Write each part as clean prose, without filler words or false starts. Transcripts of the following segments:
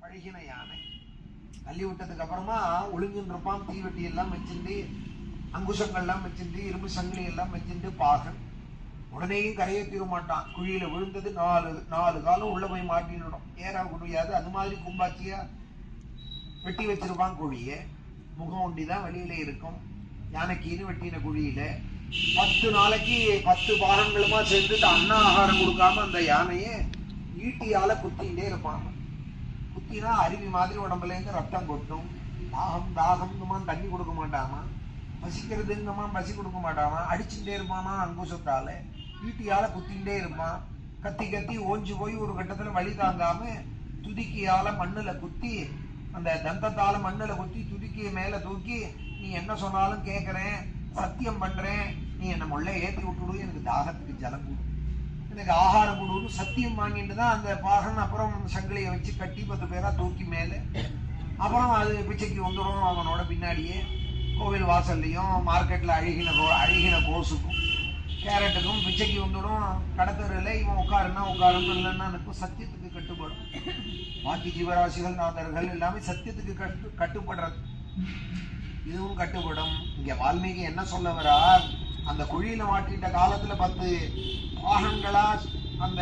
பழகின யானை. தள்ளி விட்டதுக்கு அப்புறமா ஒளிஞ்சுன்னு இருப்பான். தீவெட்டி எல்லாம் வச்சுட்டு, அங்குசங்கள்லாம் வச்சுட்டு, இரும்பு சங்கிலி எல்லாம் வச்சுட்டு பாகன் உடனேயும் கரையை தீர மாட்டான். குழியில விழுந்தது நாலு காலம் உள்ள போய் மாட்டிடணும், ஏற முடியாது. அது மாதிரி கும்பாச்சியா வெட்டி வச்சிருப்பான் குழிய. முகம் ஒண்டிதான் வெளியில இருக்கும். யானைக்கீன்னு வெட்டின குழியில 10 நாளைக்கு 10 பாகங்களுமா சேர்ந்துட்டு அண்ணா ஆகாரம் கொடுக்காம அந்த யானையை ஈட்டியால குத்திகிட்டே இருப்பான். குத்தினா அருவி மாதிரி உடம்புல இருந்து ரத்தம் கொட்டும். தாகம் தாகம்னுமா தண்ணி கொடுக்க மாட்டாமா, பசிக்கிறதுங்கம்மா பசி கொடுக்க மாட்டாமா, அடிச்சுட்டே இருப்பானா அங்குசத்தால, ஈட்டியால குத்திகிட்டே இருப்பான். கத்தி கத்தி ஓஞ்சு போய் ஒரு கட்டத்துல வழி தாங்காம துதிக்கியால மண்ணுல குத்தி, அந்த தந்தத்தால மண்ணுல குத்தி துதிக்கிய மேல தூக்கி, நீ என்ன சொன்னாலும் கேட்கறேன், சத்தியம் பண்றேன், நீ என்ன முள்ள ஏற்றி விட்டுடு, எனக்கு தாகத்துக்கு ஜலம் கொடு, எனக்கு ஆகாரம் கொடுன்னு சத்தியம் வாங்கிட்டு தான் அந்த பாகன் அப்புறம் சங்கிலியை வச்சு கட்டி 10 பேரா தூக்கி மேல அப்புறம் அது பிச்சைக்கு வந்துடும். அவனோட பின்னாடியே கோவில் வாசல்லையும் மார்க்கெட்ல அழுகின கோசுக்கும் கேரட்டுக்கும் பிச்சைக்கு வந்துடும். கடத்தருல இவன் உட்காருன்னா உட்காரும், இல்லைன்னா இருக்கும். சத்தியத்துக்கு கட்டுப்படும். பாக்கி ஜீவராசிகள் நாதர்கள் எல்லாமே சத்தியத்துக்கு கட்டுப்படுறது. இதுவும் கட்டுப்படும். இங்க வால்மீகி என்ன சொல்ல வரார், அந்த குழியில மாட்டிட்ட காலத்துல 10 வாகங்களா அந்த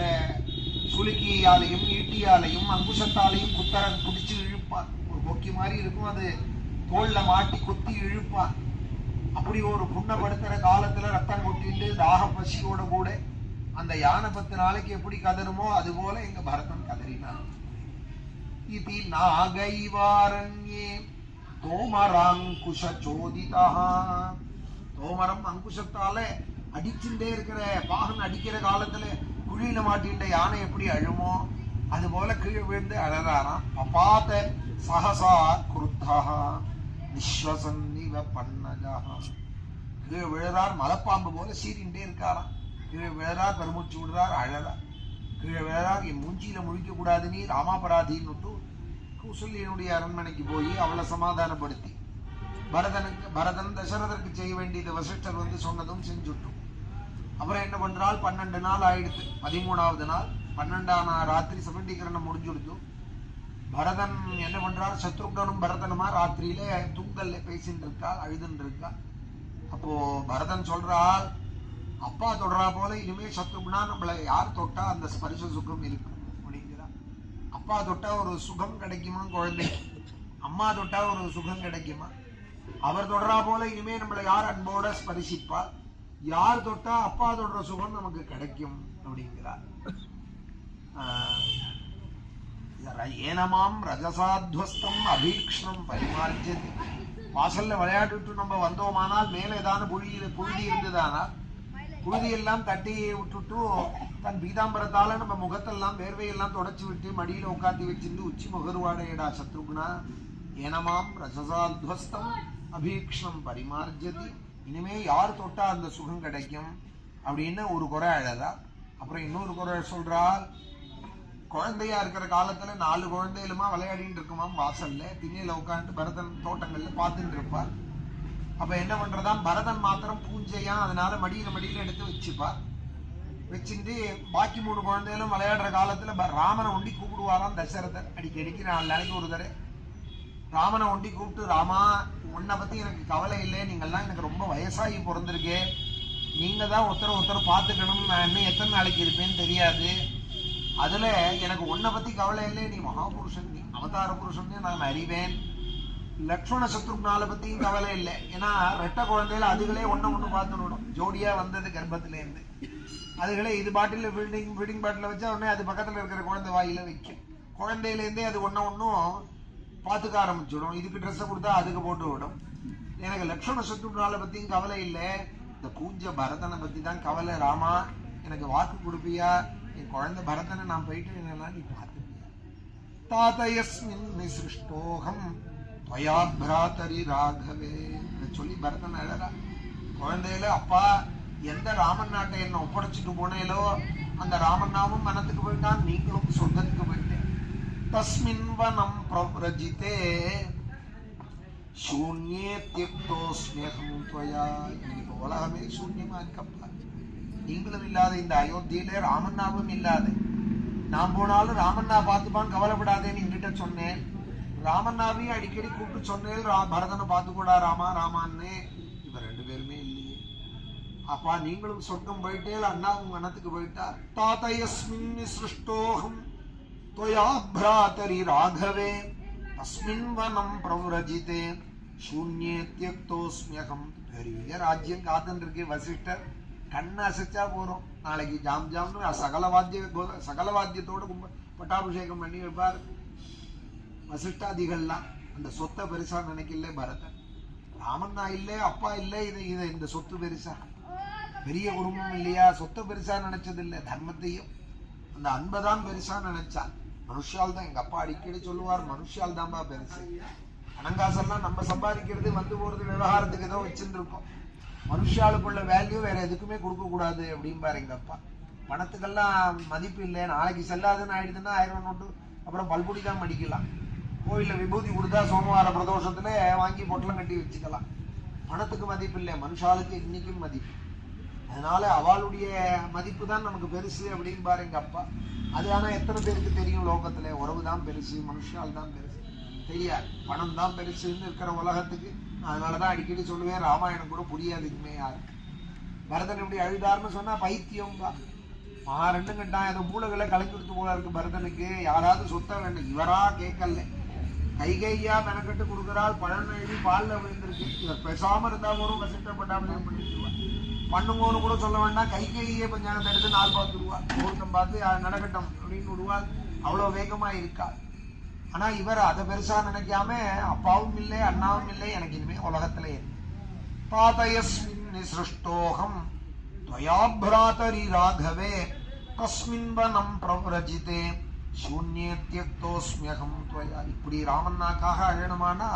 சுலுக்கியாலையும் ஈட்டியாலையும் அங்குசத்தாலையும் குடிச்சு இழுப்பான். ஒரு கொக்கி மாதிரி இருக்கும், அது தோல்ல மாட்டி குத்தி இழுப்பான். அப்படி ஒரு புண்ணப்படுத்துற காலத்துல ரத்தம் கொட்டிட்டு தாக பசியோட கூட அந்த யானை 10 நாளைக்கு எப்படி கதருமோ அது போல எங்க பரதன் கதறினான். இதி நாகைவாரண்யே தோமராங்குஷ சோதிதா. தோமரம் அங்குஷத்தால அடிச்சுட்டே இருக்கிற பாகன் அடிக்கிற காலத்துல குழியில மாட்டின்ற யானை எப்படி அழுமோ அது போல கீழே விழுந்து அழறாராம். அபாத சகசா குருத்தா விஸ்வசன்னிவ பன்னஜா. கீழே விழுறார், மலைப்பாம்பு போல சீரிண்டே இருக்காராம். கீழே விழுறார், பெருமூச்சு விடுறார், அழறார். கீழே விழுறார், என் மூஞ்சியில முழிக்க கூடாது நீ ராமாபராதின்னு விட்டு கௌசல்யனுடைய அரண்மனைக்கு போய் அவளை சமாதானப்படுத்தி பரதன் தசரதற்கு செய்ய வேண்டியது வசிஷ்டர் வந்து சொன்னதும் செஞ்சுட்டும். அப்புறம் என்ன பண்றாள், 12 நாள் ஆயிடுத்து. 13வது நாள் 12ஆம் ராத்திரி சபண்டீகரணம் முடிஞ்சுடுத்து. பரதன் என்ன பண்றாள், சத்ருக்னனும் பரதனுமா ராத்திரியில தூங்கல்ல பேசிட்டு இருக்கா, அழுதுன்னு இருக்கா. அப்போ பரதன் சொல்றாள், அப்பா தொடரா போல இனிமே சத்ருக்னா நம்மளை யார் தொட்டா அந்த ஸ்பரிச சுகம் இருக்கும் அப்படிங்கிறா. அப்பா தொட்டா ஒரு சுகம் கிடைக்குமா குழந்தை, அம்மா தொட்டா ஒரு சுகம் கிடைக்குமா, அவர் தொடரா போல இனிமே நம்மளை யார் அன்போட ஸ்பரிசிப்பா, யார் தொட்டா அப்பா தொடுற சுகம் நமக்கு கிடைக்கும் அப்படிங்கிறார். ஏனமாம் ரஜசாத்வஸ்தம் அபீக்ஷ்ணம் பரிமார்ஜதி. வாசல்ல விளையாட்டு நம்ம வந்தோமானால் மேல ஏதான புழுதி இருந்ததானால் புழுதியெல்லாம் தட்டி விட்டுட்டு தன் பீதாம்பரத்தால நம்ம முகத்தெல்லாம் வேர்வையெல்லாம் தொடச்சு விட்டு மடியில உட்காந்து வச்சிருந்து உச்சி முகர்வாடையடா சத்ருகுணா. ஏனமாம் ரஜசாத்வஸ்தம் அபீக்ஷ்ணம் பரிமார்ஜதி. இனிமே யார் தொட்டா அந்த சுகம் கிடைக்கும் அப்படின்னு ஒரு குறை அழதா. அப்புறம் இன்னொரு குறை சொல்றால், குழந்தையா இருக்கிற காலத்துல 4 குழந்தைகளுமா விளையாடிட்டு இருக்குமாம் வாசல்ல. திண்ணையில உட்காந்து பரதன் தோட்டங்கள்ல பார்த்துட்டு இருப்பார். அப்ப என்ன பண்றதாம், பரதன் மாத்திரம் பூஞ்சையா, அதனால மடியில எடுத்து வச்சுப்பார். வச்சுட்டு பாக்கி 3 குழந்தைகளும் விளையாடுற காலத்துல ராமனை ஒண்டி கூப்பிடுவாராம் தசரதர். அடிக்கடிக்கு 4 நாளைக்கு ஒரு தடவை ராமனை ஒண்டி கூப்பிட்டு, ராமா உன்னை பத்தி எனக்கு கவலை இல்லை, நீங்கள்லாம் எனக்கு ரொம்ப வயசாகி பிறந்திருக்கு, நீங்க தான் ஒருத்தர் பார்த்துக்கணும், நான் இன்னும் எத்தனை நாளைக்கு இருப்பேன்னு தெரியாது, அதுல எனக்கு உன்னை பத்தி கவலை இல்லை, நீ மகாபுருஷன், நீ அவதார புருஷன் நான் அறிவேன். லக்ஷ்மண சத்ருக்னால பத்தியும் கவலை இல்லை, ஏன்னா ரெட்ட குழந்தையில அதுகளே ஒண்ணு பார்த்துடும். ஜோடியா வந்தது கர்ப்பத்துல இருந்து அதுகளே இது பாட்டில ஃபீடிங் பாட்டில வச்சா உடனே அது பக்கத்துல இருக்கிற குழந்தை வாயில வைக்கும். குழந்தையில இருந்தே அது ஒன்னும் பார்த்துக்க ஆரம்பிச்சுடும். இதுக்கு ட்ரெஸ்ஸை கொடுத்தா அதுக்கு போட்டு விடும். எனக்கு லக்ஷ்மண சத்ருக்னால பத்தியும் கவலை இல்லை, இந்த பூஞ்ச பரதனை பத்தி தான் கவலை. ராமா எனக்கு வாக்கு கொடுப்பியா, என் குழந்தை பரதனை நான் போயிட்டு என்னெல்லாம் நீ பார்த்துப்பியா. தாத்தயஸ்மின் சிருஷ்டோகம் துவயா பிராதரி ராகவே சொல்லி பரதன் அழறா. குழந்தையில அப்பா எந்த ராமன் நாட்டை என்ன ஒப்படைச்சிட்டு போனேலோ அந்த ராமன் நாமும் மனத்துக்கு போயிட்டான், நீங்களும் சொந்தத்துக்கு போயிட்டேன். தஸ்மின் வனம் பிரவ்ரஜிதே சூன்யே தியக்தோஸ்மியகம் துவயா. இன்னைக்கு உலகமே சூன்யமா இருக்கப்பா. நீங்களும் இல்லாத இந்த அயோத்தியில ராமன் நாமும் இல்லாத நான் போனாலும் ராமண்ணா பார்த்துப்பான், கவலைப்படாதேன்னு என்கிட்ட சொன்னேன். ராமண்ணாவையும் அடிக்கடி கூப்பிட்டு சொன்னேன், பரதனை பார்த்துக்கூடா ராமா ராமான்னு. இப்ப 2 பேருமே இல்லையே. அப்பா நீங்களும் சொர்க்கம் போயிட்டே, அண்ணாவும் வனத்துக்கு போயிட்டார். தாத்தயஸ்மின் சிருஷ்டோகம் त्वया भ्रातरि राघवे तस्मिन् वनं प्रव्रजिते शून्ये त्यक्तोस्म्यहम्. பெரிய ராஜ்யம் காத்துன்னு இருக்கு. வசிஷ்டர் கண்ணு அசைச்சா போறோம். நாளைக்கு ஜாம் ஜாம்னு சகல வாத்தியத்தோட பட்டாபிஷேகம் பண்ணி வைப்பார் வசிஷ்டாதிகள்லாம். அந்த சொத்தை பெருசா நினைக்கல பரதன். ராமண்ணா இல்லை, அப்பா இல்லை, இது இந்த சொத்து பெருசா, பெரிய குடும்பம் இல்லையா, சொத்தை பெருசா நினைச்சது இல்லை, தர்மத்தையும் அந்த அன்பதான் பெருசா நினைச்சான். மனுஷால் தான், எங்க அப்பா அடிக்கடி சொல்லுவார், மனுஷால் தான்பா பெருசு. பணங்காசெல்லாம் நம்ம சம்பாதிக்கிறது வந்து போறது விவகாரத்துக்கு ஏதோ வச்சுட்டு இருக்கோம். மனுஷாளுக்குள்ள வேல்யூ வேற எதுக்குமே கொடுக்க கூடாது அப்படிம்பாரு எங்க அப்பா. பணத்துக்கெல்லாம் மதிப்பு இல்லை, நாளைக்கு செல்லாதுன்னு ஆயிடுதுன்னா 1000 நோட்டு அப்புறம் பல்புடி தான் மடிக்கலாம். கோயில்ல விபூதி கொடுத்தா சோமவார பிரதோஷத்துல வாங்கி பொட்டலம் கட்டி வச்சுக்கலாம். பணத்துக்கு மதிப்பு இல்லை, மனுஷாளுக்கு இன்னைக்கும் மதிப்பு. அதனால அவளுடைய மதிப்பு தான் நமக்கு பெருசு அப்படிம்பாரு எங்க அப்பா. அது ஆனா எத்தனை பேருக்கு தெரியும்? லோகத்துல உறவு தான் பெருசு, மனுஷால் தான் பெருசு தெரியாது. பணம் தான் பெருசுன்னு இருக்கிற உலகத்துக்கு. அதனாலதான் அடிக்கடி சொல்லுவேன், ராமாயணம் கூட புரியாது இனிமே யாருக்கு. பரதன் எப்படி அழுதாருன்னு சொன்னா பைத்தியம் தான். மகா 2 கட்டான், ஏதோ மூளைகளை கலக்கி கொடுத்து போல இருக்கு பரதனுக்கு. யாராவது சொத்த வேண்டும், இவரா கேட்கல. கைகையா மெனக்கட்டு கொடுக்குறாள், பழம் எழுதி பால்ல விழுந்திருக்கு. இவர் பேசாம இருந்தா வரும், கஷ்டப்பட்டாமல் பண்ணிடுவார். பண்ணுங்கன்னு கூட சொல்ல வேண்டாம், கைகையே பஞ்சாங்கத்தை எடுத்து 4 பார்த்து விடுவா, முகூர்த்தம் பார்த்து நடக்கட்டும் அப்படின்னு விடுவாள். அவ்வளவு வேகமா இருக்கா. ஆனா இவர் அதை பெருசா நினைக்காம, அப்பாவும் இல்லை அண்ணாவும் இல்லை, எனக்கு இனிமே உலகத்துல தாத்தயஸ்மின் சிருஷ்டோகம் त्वया भ्रातरि राघवे कस्मिन् वनं प्रव्रजिते शून्ये त्यक्तोस्म्यहम् त्वया. இப்படி ராமண்ணாக்காக அழணுமானா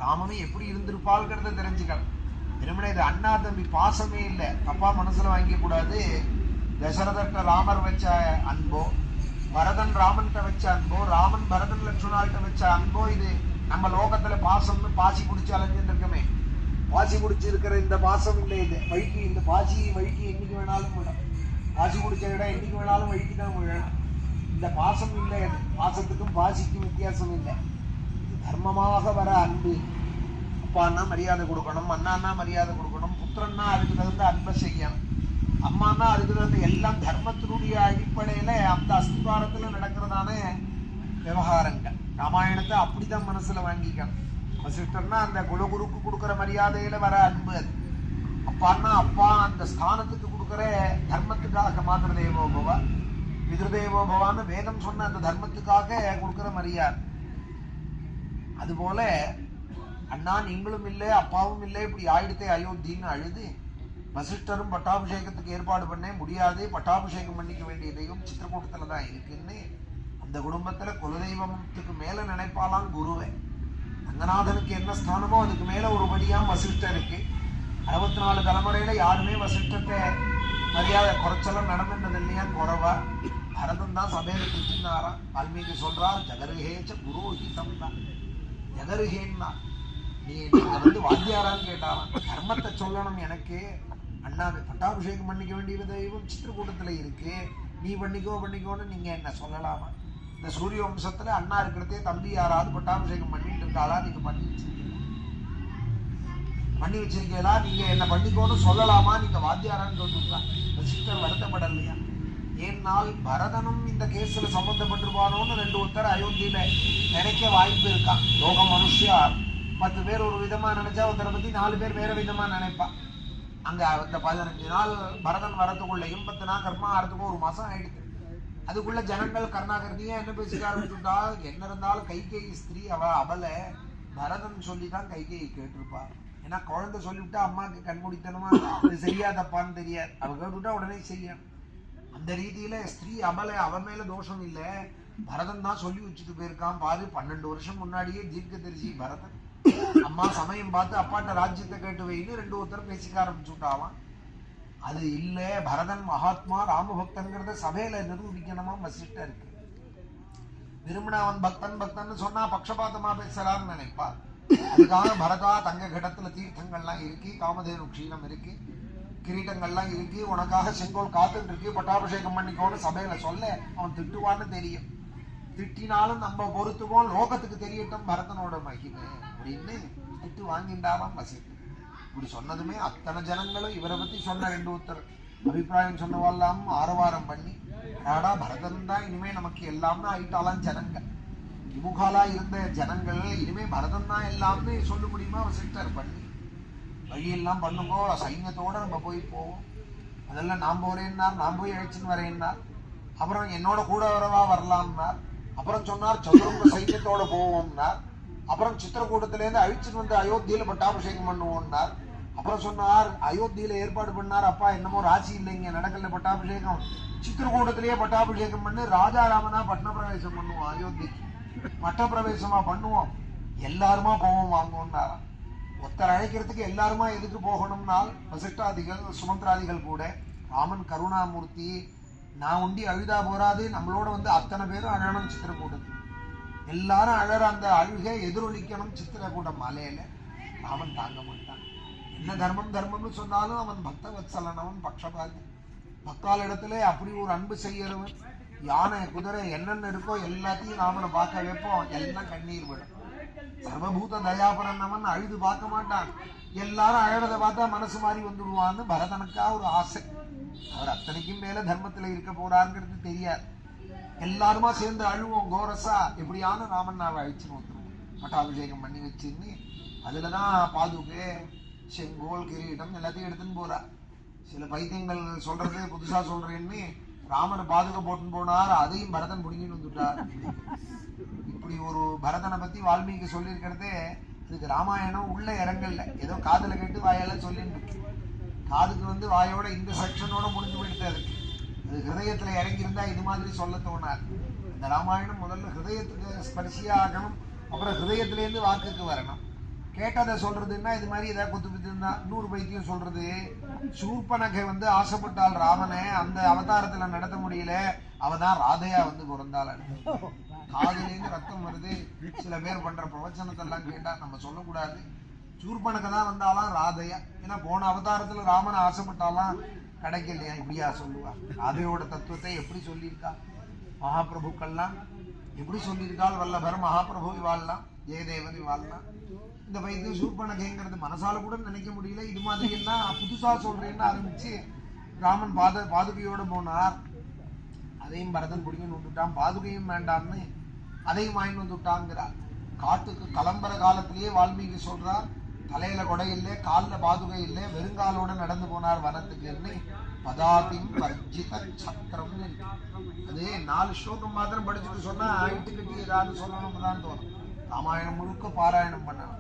ராமனும் எப்படி இருந்திருப்பாள்ங்கிறத தெரிஞ்சுக்கலாம். வெறுமனே இது அண்ணா தம்பி பாசமே இல்லை, அப்பா மனசுல வாங்கிக்க கூடாது. தசரதர்கிட்ட ராமர் வச்ச அன்போ, பரதன் ராமன்கிட்ட வச்ச அன்போ, ராமன் பரதன் லட்சுமணால்கிட்ட வச்ச அன்போ, இது நம்ம லோகத்துல பாசம்னு பாசி குடிச்சு அலைஞ்சுட்டு இருக்கமே. பாசி குடிச்சு இருக்கிற இந்த பாசம் இல்லை. இது வழிக்கு, இந்த பாசி வழிக்கு என்னைக்கு வேணாலும் விடும். பாசி குடிச்ச இடம் என்னைக்கு வேணாலும் வழிக்கு தான் விழணும். இந்த பாசம் இல்லை. பாசத்துக்கும் பாசிக்கும் வித்தியாசம் இல்லை. தர்மமாக வர அன்பு. அப்பான்னா மரியாதை கொடுக்கணும், அண்ணான்னா மரியாதை கொடுக்கணும், புத்திரன்னா அதுக்கு தகுந்த அன்பை செய்யணும், அம்மானா அதுக்கு தகுந்த எல்லாம் தர்மத்தினுடைய அடிப்படையில அந்த அஸ்திபாரத்துல நடக்கிறதான விவகாரங்கள். ராமாயணத்தை அப்படிதான் மனசுல வாங்கிக்கணும். வசிஷ்டர்னா அந்த குலகுருக்கு கொடுக்குற மரியாதையில வர அன்பு அது. அப்பான்னா அப்பா அந்த ஸ்தானத்துக்கு கொடுக்குற தர்மத்துக்காக மாதృదేవోபவ பிதృదేవోபவான்னு வேதம் சொன்ன அந்த தர்மத்துக்காக கொடுக்குற மரியாதை. அதுபோல அண்ணா நீங்களும் இல்லை, அப்பாவும் இல்லை, இப்படி ஆயிடுத்தே அயோத்தின்னு அழுது வசிஷ்டரும் பட்டாபிஷேகத்துக்கு ஏற்பாடு பண்ண முடியாது, பட்டாபிஷேகம் பண்ணிக்க வேண்டிய தெய்வம் சித்திரக்கூட்டத்துல தான் இருக்குன்னு அந்த குடும்பத்துல குலதெய்வத்துக்கு மேல நினைப்பாலாம் குருவை. ரங்கநாதனுக்கு என்ன ஸ்தானமோ அதுக்கு மேல ஒரு படியாம் வசிஷ்டர் இருக்கு. 64 தலைமுறையில யாருமே வசிஷ்டத்தை மரியாதை குறைச்சலாம் நடந்தது இல்லையா? குறவா பரதன் தான் சபையில திட்டினாராம். வால்மீகி சொல்றார், ஜகருகேச்ச புரோஹிதம் தான். ஜகருகேன்னா நீங்க வந்து வாத்தியாரான்னு கேட்டாராம். தர்மத்தை சொல்லணும் எனக்கு. அண்ணாவை பட்டாபிஷேகம் பண்ணிக்க வேண்டிய தெய்வம் சித்திரக்கூட்டத்துல இருக்கு, நீ பண்ணிக்கோன்னு நீங்க என்ன சொல்லலாமா? இந்த சூரிய வம்சத்துல அண்ணா இருக்கிறதே தம்பி யாராவது பட்டாபிஷேகம் பண்ணிட்டு இருக்காளா? நீங்க பண்ணி வச்சிருக்கீங்களா? நீங்க என்ன பண்ணிக்கோன்னு சொல்லலாமா? நீங்க வாத்தியாரான்னு சொல்லிருக்கலாம். வசிஷ்டர் வருத்தப்படலையா? ஏன்னால் பரதனும் இந்த கேஸ்ல சம்பந்தப்பட்டிருப்பானோன்னு 2 ஒருத்தர் அயோத்தியில நினைக்க வாய்ப்பு இருக்கான். லோக மனுஷியா 10 பேர் ஒரு விதமா நினைச்சா ஒருத்தரை பத்தி 4 பேர் வேற விதமா நினைப்பான். அங்க அந்த 15 நாள் பரதன் வரத்துக்குள்ளையும் 10 நாள் கர்மா ஆறதுக்கும் 1 மாசம் ஆயிடுது. அதுக்குள்ள ஜனங்கள் கருணாகரணியா என்ன பேசிக்க ஆரம்பிச்சுட்டா, என்ன இருந்தாலும் கைகேயி ஸ்திரீ, அவ அபல, பரதன் சொல்லிதான் கைகேயி கேட்டிருப்பா. ஏன்னா குழந்தை சொல்லிவிட்டா அம்மாவுக்கு கண்மூடித்தனமா அது சரியா தப்பான்னு தெரியாது, அவ கேட்டுவிட்டா உடனே செய்யணும். அந்த ரீதியில ஸ்திரீ அபல, அவன் மேல தோஷம் இல்லை, பரதன் தான் சொல்லி வச்சுட்டு போயிருக்கான். பாரு 12 வருஷம் முன்னாடியே தீர்க்கதரிசி பரதன். அம்மா சமயம் பார்த்து அப்பாட்ட ராஜ்யத்தை கேட்டு வைன்னு 2 ஒருத்தர் பேசிக்க ஆரம்பிச்சுட்டாவான். அது இல்ல, பரதன் மகாத்மா ராமபக்தன்கிறத சபையில நிரூபிக்கணுமா வசிஷ்டருக்கு. விரும்பினா அவன் பக்தன் சொன்னா பக்ஷபாதமா பேசுறான்னு நினைப்பா. அதுக்காக பரதா தங்க கடத்துல தீர்த்தங்கள்லாம் இருக்கு, காமதேனு க்ஷீரம் இருக்கு, கிரீட்டங்கள்லாம் இருக்கு, உனக்காக செங்கோல் காத்துட்டு இருக்கு, பட்டாபிஷேகம் பண்ணிக்கோன்னு சபையில சொல்ல அவன் திட்டுவான்னு தெரியும். திட்டினாலும் நம்ம பொறுத்துவோம், லோகத்துக்கு தெரியட்டும் பரதனோட மகிமை அப்படின்னு திட்டு வாங்கிண்டாராம் வசிஷ்டர். இப்படி சொன்னதுமே அத்தனை ஜனங்களும் இவரை பத்தி சொன்ன 2 உத்தர் அபிப்பிராயம் சொன்னவால்லாம் ஆரவாரம் பண்ணி, ஆடா பரதன் தான் இனிமே நமக்கு எல்லாம்னு ஆயிட்டாலாம் ஜனங்கள். விமுகாலா இருந்த ஜனங்கள் இனிமே பரதன் தான் எல்லாம்னு சொல்ல முடியுமா வசிஷ்டர் பண்ணி, வழியெல்லாம் பண்ணுங்கோ, சைன்யத்தோட நம்ம போய் போவோம். அதெல்லாம் நான் போறேன்னார், நான் போய் அழைச்சின்னு வரேன்னார். அப்புறம் என்னோட கூட வரவா வரலாம்னார். அப்புறம் சொன்னார் சதுரங்க சைன்யத்தோட போவோம்னார். அப்புறம் சித்திரக்கூட்டத்திலேருந்து அழிச்சுட்டு வந்து அயோத்தியில பட்டாபிஷேகம் பண்ணுவோம்னார். அப்புறம் சொன்னார் அயோத்தியில ஏற்பாடு பண்ணார், அப்பா என்னமோ ராசி இல்லைங்க நடக்கல பட்டாபிஷேகம், சித்திரக்கூட்டத்திலேயே பட்டாபிஷேகம் பண்ணி ராஜாராமனா பட்டப்பிரவேசம் பண்ணுவோம், அயோத்திக்கு பட்டப்பிரவேசமா பண்ணுவோம், எல்லாருமா போவோம் வாங்குவோம்னாராம். ஒருத்தர் அழைக்கிறதுக்கு எல்லாருமா எதுக்கு போகணும்னால் வசிஷ்டாதிகள் சுமந்திராதிகள் கூட ராமன் கருணாமூர்த்தி, நான் உண்டி அழுதா போறாது, நம்மளோட வந்து அத்தனை பேரும் அழணும் சித்திரக்கூட்டத்துக்கு, எல்லாரும் அழற அந்த அழுகை எதிரொலிக்கணும் சித்திரக்கூட்டம் மாலையில. ராமன் தாங்க மாட்டான். என்ன தர்மம் தர்மம்னு சொன்னாலும் அவன் பக்த வத்சலன், அவன் பக்ஷபாதி, பக்தால் இடத்துல அப்படி ஒரு அன்பு செய்யறவன். யானை குதிரை என்னென்ன இருக்கோ எல்லாத்தையும் ராமனை பார்க்க வைப்போம், எல்லாம் கண்ணீர் விடும். சர்வபூத தயாபரன் அவன் அழுது பார்க்க மாட்டான். எல்லாரும் அழறதை பார்த்தா மனசு மாறி வந்துடுவான்னு பரதனுக்கா ஒரு ஆசை. அவர் அத்தனைக்கும் மேல தர்மத்துல இருக்க போறாருங்கிறது தெரியாது. எல்லாருமா சேர்ந்து அழுவோம் கோரசா, எப்படியான ராமன் நாவை அழிச்சுன்னு வந்துருவோம், பட்டாபிஷேகம் பண்ணி வச்சுன்னு. அதுலதான் பாதுகை செங்கோல் கிரீடம் எல்லாத்தையும் எடுத்துன்னு போறா. சில பைத்தியங்கள் சொல்றது புதுசா சொல்றேன்னு ராமன் பாதுகை போட்டுன்னு போனார், அதையும் பரதன் புடிங்கின்னு வந்துட்டார். இப்படி ஒரு பரதனை பத்தி வால்மீகி சொல்லியிருக்கிறதே இதுக்கு ராமாயணம் உள்ள இறங்கல, ஏதோ காதுல கேட்டு வாயால சொல்லிட்டு, காதுக்கு வந்து வாயோட இந்த செக்ஷனோட முடிஞ்சு போயிட்டு அதுக்கு அது ஹிருதயத்துல இறங்கியிருந்தா இது மாதிரி சொல்ல தோணாது. இந்த ராமாயணம் முதல்ல ஹிருதயத்துக்கு ஸ்பர்சியா ஆகணும், அப்புறம் ஹிருதயத்திலேருந்து வாக்குக்கு வரணும். கேட்டதை சொல்றதுன்னா இது மாதிரி ஏதாவது குத்து பித்துன்னா 100 பைத்தியம் சொல்றது. சூர்பனகை வந்து ஆசைப்பட்டால் ராமனை அந்த அவதாரத்துல நடத்த முடியல, அவதான் ராதையா வந்து பிறந்தாள். காதுலேருந்து ரத்தம் வருது. சில பேர் பண்ற பிரவச்சனத்தெல்லாம் கேட்டா நம்ம சொல்லக்கூடாது. சூர்பனகை தான் வந்தாலாம் ராதையா, ஏன்னா போன அவதாரத்துல ராமனை ஆசைப்பட்டாலாம் கிடைக்கலையா, இப்படியா சொல்லுவா. ராதையோட தத்துவத்தை எப்படி சொல்லியிருக்கா மகாபிரபுக்கள்லாம், எப்படி சொல்லியிருக்காள் வல்லபர் மகாபிரபு இவாள்லாம், ஜெயதேவன் இவாள்லாம். இந்த வயது சூர்பனகைங்கிறது மனசால கூட நினைக்க முடியல. இது மாதிரி எல்லாம் புதுசா சொல்றேன்னு ஆரம்பிச்சு ராமன் பாதுகையோட போனார். அதையும் பரதன் பிடிங்கன்னு வந்துட்டான். பாதுகையும் வேண்டாம்னு அதையும் வாங்கிட்டு வந்துட்டாங்கிறார். காட்டுக்கு கிளம்புற காலத்திலேயே வால்மீகி சொல்றார், தலையில கொடை இல்லை, காலில் பாதுகை இல்லை, வெறுங்காலோட நடந்து போனார் வனத்துக்குன்னு. பதாதிம் வர்ஜித சக்கரம்னு அது 4 ஸ்லோகம் மாத்திரம் படிச்சுட்டு சொன்னா இட்டு கட்டி ஏதாவது சொல்லணும்னு தான் தோணும். ராமாயணம் முழுக்க பாராயணம் பண்ணணும்.